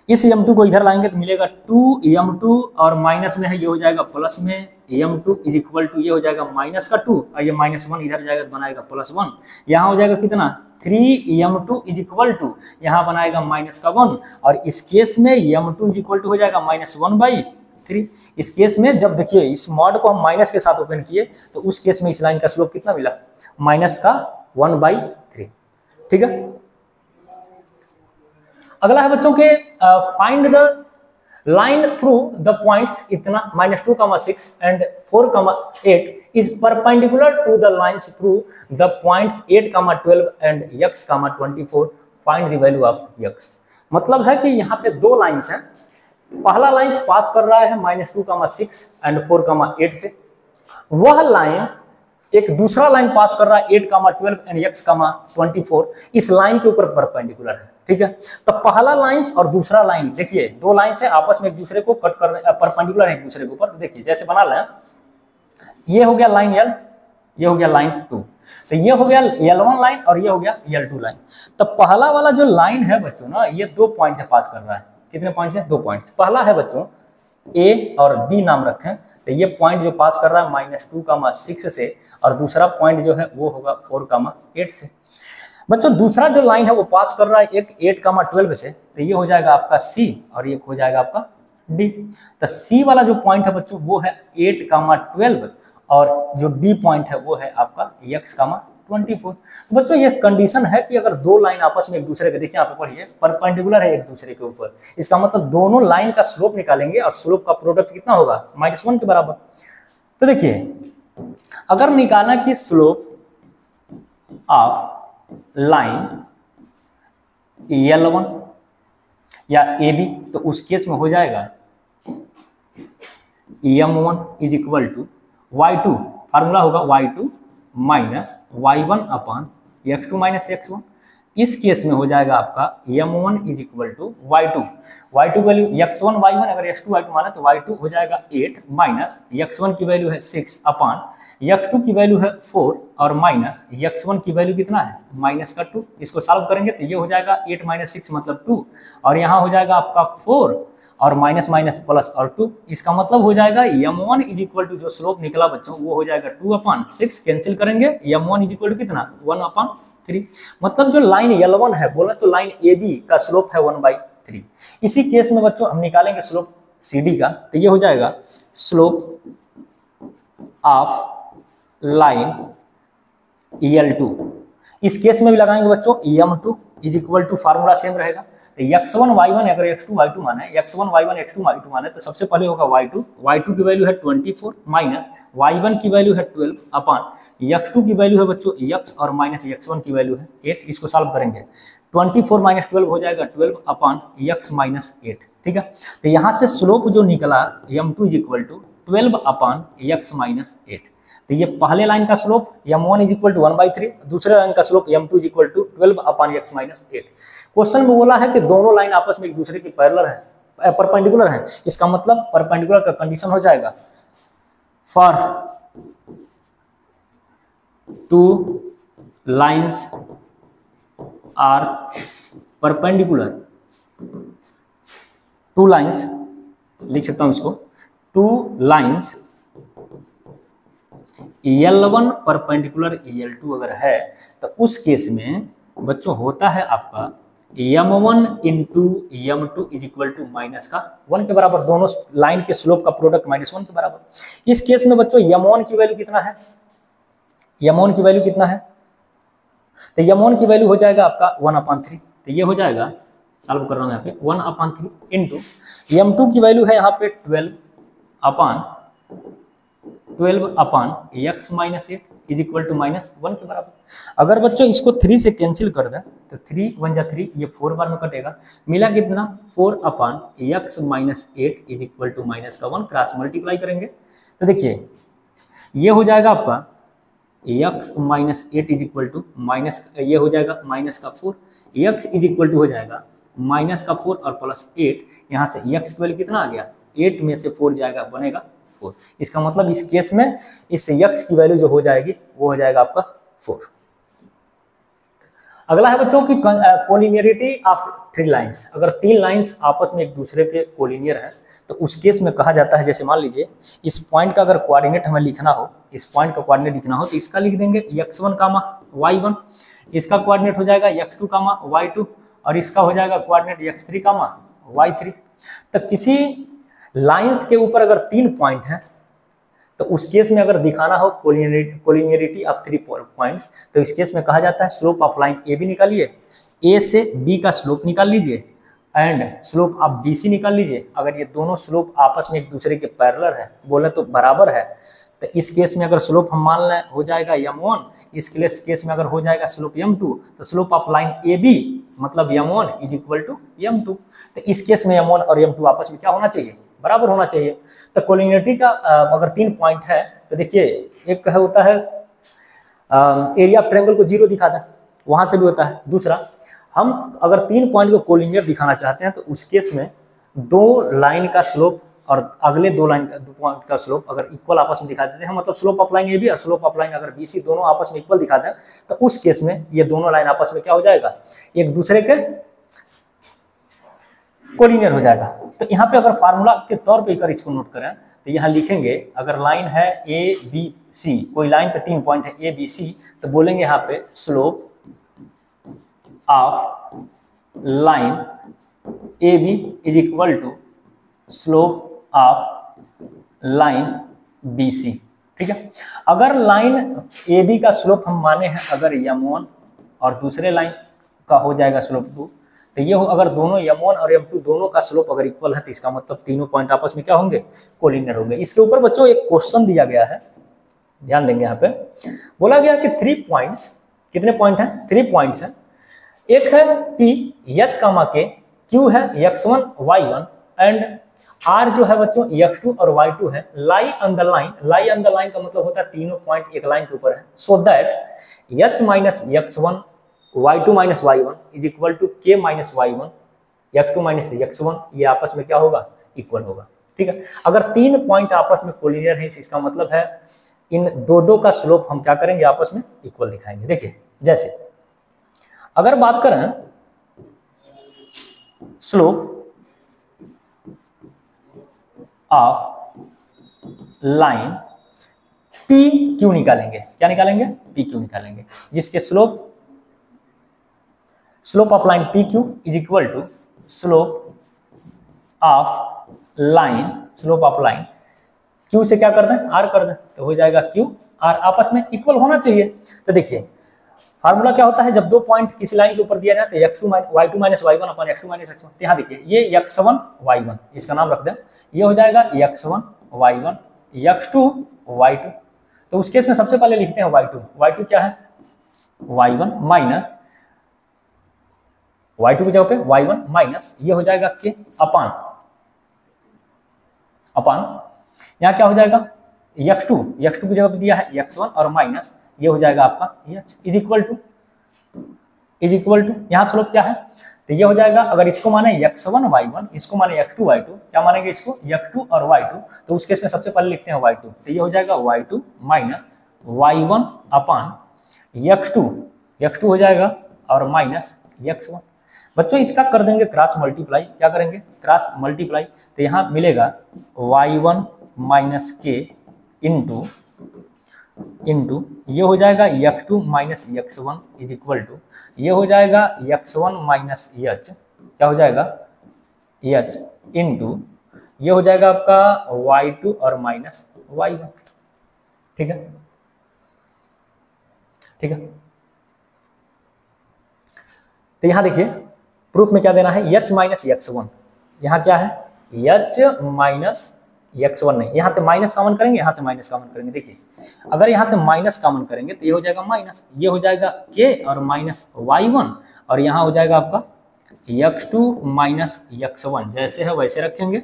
इस m2 को इधर लाएंगे तो मिलेगा 2m2 और माइनस में है ये हो जाएगा प्लस में m2 इज इक्वल टू ये हो जाएगा माइनस का 2 और ये -1 इधर जाएगा तो बनाएगा +1, यहाँ हो जाएगा कितना 3m2 इज इक्वल टू यहाँ बनाएगा माइनस का 1 और इस केस में m2 इज इक्वल टू हो जाएगा -1/3। इस केस में जब देखिए इस मॉड को हम माइनस के साथ ओपन किए तो उस केस में इस लाइन का स्लोप कितना मिला, माइनस का 1/3। ठीक है, अगला है बच्चों के find the line through the points इतना -2, 6 and 4, 8 is perpendicular to the lines through the points 8, 12 and x, 24 find the value of x। मतलब है कि यहाँ पे दो लाइंस हैं, पहला लाइन पास कर रहा है -2, 6 एंड 4, 8 से, वह लाइन एक दूसरा लाइन पास कर रहा है 8, 12 एंड x, 24 इस लाइन के ऊपर परपेंडिकुलर है। ठीक है, तो पहला लाइन और दूसरा लाइन देखिए दो लाइन है आपस में एक दूसरे को कट कर रहे, परपेंडिकुलर है एक दूसरे के ऊपर। देखिए जैसे बना लें, ये हो गया लाइन L, ये हो गया लाइन 2, तो ये हो गया L1 लाइन और ये हो गया L2 लाइन। तो पहला वाला जो लाइन है बच्चों ना, ये 2 पॉइंट से पास कर रहा है, कितने पॉइंट से, 2 पॉइंट। पहला है बच्चों A और B नाम रखें, तो ये पॉइंट जो पास कर रहा है -2, 6 से और दूसरा पॉइंट जो है वो होगा 4, 8 से। बच्चों दूसरा जो लाइन है वो पास कर रहा है एक 8, 12 से, तो ये हो जाएगा आपका C और ये हो जाएगा आपका D। तो C वाला जो पॉइंट है बच्चों वो है 8, 12 और जो D पॉइंट है वो है आपका x, 24। तो बच्चों ये कंडीशन है कि अगर दो लाइन आपस में एक दूसरे के, देखिए यहाँ पे पढ़िए, परपेंडिकुलर है एक दूसरे के ऊपर, इसका मतलब दोनों लाइन का स्लोप निकालेंगे और स्लोप का प्रोडक्ट कितना होगा, -1 के बराबर। तो देखिए अगर निकालना कि स्लोप ऑफ लाइन L1 या AB, तो उस केस में हो जाएगा M1 is equal to Y2, formula होगा Y2 minus Y1 upon X2 minus X1। इस केस में हो जाएगा आपका M1 is equal to Y2 value X1 Y1, अगर X2 Y2 माना तो Y2 हो जाएगा 8 माइनस X1 की वैल्यू है 6 अपॉन X2 की वैल्यू है 4 और माइनस X1 की वैल्यू कितना है -2। इसको सॉल्व करेंगे तो ये हो जाएगा 8 माइनस 6 मतलब 2, और यहाँ हो जाएगा आपका 4 और माइनस माइनस प्लस और 2। इसका मतलब हो जाएगा M1 इज इक्वल टू जो स्लोप निकला बच्चों वो हो जाएगा 2/6, कैंसिल करेंगे M1 इज इक्वल टू कितना 1/3। मतलब जो लाइन L1 है बोले तो लाइन AB का स्लोप है 1/3। इसी केस में बच्चों हम निकालेंगे स्लोप CD का, तो ये हो जाएगा स्लोप ऑफ लाइन L2। इस केस में भी लगाएंगे बच्चों M2 is equal to, formula same रहेगा, तो X1 Y1 अगर X2 Y2 माने, X1 Y1 X2 Y2 माने तो सबसे पहले होगा Y2 की वैल्यू है 24 माइनस Y1 की वैल्यू है 12 अपॉन X2 की वैल्यू है बच्चों X और माइनस X1 की वैल्यू है 8। इसको सॉल्व करेंगे 24 माइनस 12 हो जाएगा 12 अपॉन X माइनस 8, ठीक है। तो यहाँ से स्लोप जो निकला M2 is equal to 12 upon X minus 8। तो ये पहले लाइन का slope M1 is equal to 1/3, दूसरे लाइन का slope M2 is equal to 12 upon X minus 8। Question में बोला है कि दोनों लाइन आपस में एक दूसरे की पैरेलल है, परपेंडिकुलर है, इसका मतलब परपेंडिकुलर का कंडीशन हो जाएगा for two lines are perpendicular, two lines लिख सकता हूं इसको, two lines L1 perpendicular L2 अगर है तो उस केस में बच्चों होता है आपका M1 into M2 is equal to -1 के बराबर, दोनों लाइन के स्लोप का प्रोडक्ट -1 के बराबर। इस केस में बच्चों M1 की वैल्यू कितना है, M1 की वैल्यू कितना है, तो M1 की वैल्यू हो जाएगा आपका 1/3। तो ये हो जाएगा, सॉल्व कर रहा हूँ यहाँ पे, 1/3 इंटू M2 की वैल्यू है यहाँ पे 12 upon X minus 8 is equal to -1 के बराबर। अगर बच्चों इसको 3 से कैंसिल कर दें तो 3 1 जा 3, ये 4 बार में कटेगा, मिला कितना 4 upon X minus 8 is equal to -1, cross multiply करेंगे तो देखिए ये हो जाएगा आपका X minus 8 is equal to minus, ये हो जाएगा -4, X इज इक्वल टू हो जाएगा -4 और +8, यहाँ से X की वैल्यू कितना आ गया, 8 में से 4 जाएगा बनेगा 4। इसका मतलब इस केस में इस X की वैल्यू जो हो जाएगी वो हो जाएगा आपका 4। अगला है बच्चों की कोलिनियरिटी ऑफ 3 लाइंस। अगर 3 लाइंस आपस में एक दूसरे के कोलिनियर है तो उस केस में कहा जाता है, जैसे मान लीजिए इस पॉइंट का अगर कोऑर्डिनेट हमें लिखना हो, इस पॉइंट का कोऑर्डिनेट लिखना हो तो इसका लिख देंगे x1, y1, इसका कोऑर्डिनेट हो जाएगा x2, y2 और इसका हो जाएगा कोऑर्डिनेट x3, y3। तो किसी लाइंस के ऊपर अगर 3 पॉइंट हैं तो उस केस में अगर दिखाना हो कोलिनियरिटी ऑफ 3 पॉइंट्स तो इस केस में कहा जाता है slope of line A B निकालिए, ए से बी का स्लोप निकाल लीजिए and slope of B C निकाल लीजिए। अगर ये दोनों स्लोप आपस में एक दूसरे के पैरेलल है, बोले तो बराबर है, तो इस केस में अगर स्लोप हम मान लें हो जाएगा M1, इस केस में अगर हो जाएगा स्लोप M2, तो स्लोप ऑफ लाइन AB मतलब M1 is equal to M2। तो इस केस में M1 और M2 आपस में क्या होना चाहिए, बराबर होना चाहिए। तो कोलिनियरिटी का अगर 3 पॉइंट है तो देखिए एक होता है एरिया ऑफ ट्रायंगल को 0 दिखा दें, वहां से भी होता है। दूसरा, हम अगर 3 पॉइंट को कोलिनियर दिखाना चाहते हैं तो उस केस में 2 लाइन का स्लोप और अगले 2 पॉइंट का स्लोप अगर इक्वल आपस में दिखा देते हैं, मतलब स्लोप ऑफ लाइन AB और स्लोप ऑफ लाइन अगर BC दोनों आपस में इक्वल दिखा दें तो उस केस में ये दोनों लाइन आपस में क्या हो जाएगा, एक दूसरे के कोलिनियर हो जाएगा। तो यहाँ पे अगर फार्मूला के तौर पे अगर इसको नोट करें तो यहाँ लिखेंगे, अगर लाइन है ABC, कोई लाइन पे 3 पॉइंट है ABC, तो बोलेंगे यहाँ पे slope of line AB is equal to slope of line BC। ठीक है। अगर लाइन ए बी का स्लोप हम माने हैं अगर m1 और दूसरे लाइन का हो जाएगा स्लोप 2, तो ये हो अगर दोनों m1 और m2 दोनों का स्लोप अगर इक्वल है तो इसका मतलब तीनों पॉइंट आपस में क्या होंगे, कोलिनियर होंगे। इसके ऊपर बच्चों एक क्वेश्चन दिया गया है, ध्यान देंगे। यहाँ पे बोला गया कि 3 पॉइंट्स, कितने पॉइंट हैं, 3 पॉइंट्स हैं। एक है P H, K, Q है x1 y1 एंड R जो है बच्चों x2 और y2 है। Lie on the line, lie on the line का मतलब होता है तीनों पॉइंट एक लाइन के ऊपर है। So that h minus x1 y2 minus y1 is equal to k minus y1 x2 minus x1, ये आपस में क्या होगा, इक्वल होगा। ठीक है। अगर 3 पॉइंट आपस में कोलिनियर है इसका मतलब है इन दो का स्लोप हम क्या करेंगे, आपस में इक्वल दिखाएंगे। देखिए जैसे अगर बात करें slope of line P Q निकालेंगे, क्या निकालेंगे, पी क्यू निकालेंगे, जिसके slope of line P Q is equal to slope of line, slope of line Q से क्या कर दें, आर कर दें, तो हो जाएगा क्यू आर, आपस में इक्वल होना चाहिए। तो देखिए फार्मूला क्या होता है, जब 2 पॉइंट किसी लाइन के ऊपर दिया जाए तो y2 माइनस y1 अपन x2 माइनस x1। यहाँ देखिए ये x1 y1, इसका नाम रख दें, ये हो जाएगा x1 y1 x2 y2। तो उस केस में सबसे पहले लिखते हैं y2 क्या है, y1 माइनस y2 की जगह पे y1 माइनस ये हो जाएगा k अपान यहाँ क्या हो जाएगा x2 की जगह पे दिया है x1 और माइनस ये हो जाएगा आपका h इज इक्वल टू यहाँ स्लोप क्या है, तो ये हो जाएगा अगर इसको माने x1 y1, इसको माने x2 y2, क्या मानेंगे इसको x2 और y2, तो उस केस में सबसे पहले लिखते हैं y2, तो ये हो जाएगा y2 minus y1 upon x2 हो जाएगा और माइनस x1। बच्चों इसका कर देंगे क्रॉस मल्टीप्लाई, क्या करेंगे, क्रॉस मल्टीप्लाई, तो यहाँ मिलेगा y1 माइनस k इंटू ये हो जाएगा x2 minus x1 is equal to ये हो जाएगा x1 माइनस h, क्या हो जाएगा h इंटू ये हो जाएगा आपका y2 और माइनस y1। ठीक है, ठीक है। तो यहां देखिए प्रूफ में क्या देना है, h माइनस x1, यहाँ क्या है h माइनस x1 नहीं, यहाँ से माइनस कॉमन करेंगे, यहाँ से माइनस कॉमन करेंगे। देखिए अगर यहाँ से माइनस कॉमन करेंगे तो ये हो जाएगा माइनस, ये हो जाएगा k और माइनस y1 और यहाँ हो जाएगा आपका x2 माइनस x1, जैसे है वैसे रखेंगे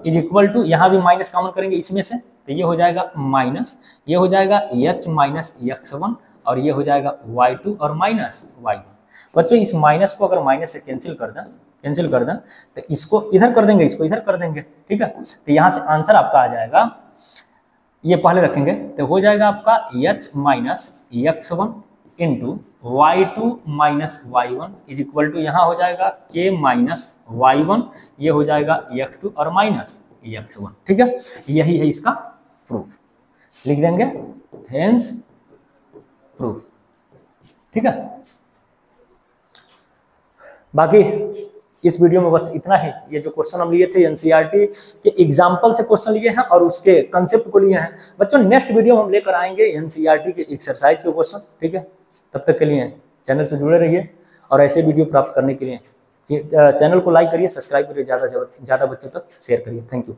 इज इक्वल टू यहाँ भी माइनस कॉमन करेंगे इसमें से, तो ये हो जाएगा माइनस, ये हो जाएगा h माइनस x1 और ये हो जाएगा y2 और माइनस y1। बच्चों इस माइनस को अगर माइनस से कैंसिल कर दें तो इसको इधर कर देंगे, इसको इधर कर देंगे। ठीक है, तो यहाँ से आंसर आपका आ जाएगा, ये पहले रखेंगे तो हो जाएगा आपका h minus x1 into y2 minus y1 is equal to यहाँ हो जाएगा k माइनस y1, ये हो जाएगा x2 और माइनस x1। ठीक है, यही है इसका प्रूफ, लिख देंगे हेंस प्रूफ। ठीक है, बाकी इस वीडियो में बस इतना ही। ये जो क्वेश्चन हम लिए थे एनसीईआरटी के एग्जाम्पल से क्वेश्चन लिए हैं और उसके कंसेप्ट को लिए हैं। बच्चों नेक्स्ट वीडियो हम लेकर आएंगे एनसीईआरटी के एक्सरसाइज के क्वेश्चन। ठीक है, तब तक के लिए चैनल से जुड़े रहिए और ऐसे वीडियो प्राप्त करने के लिए चैनल को लाइक करिए, सब्सक्राइब करिए, ज़्यादा से ज़्यादा बच्चों तक शेयर करिए। Thank you.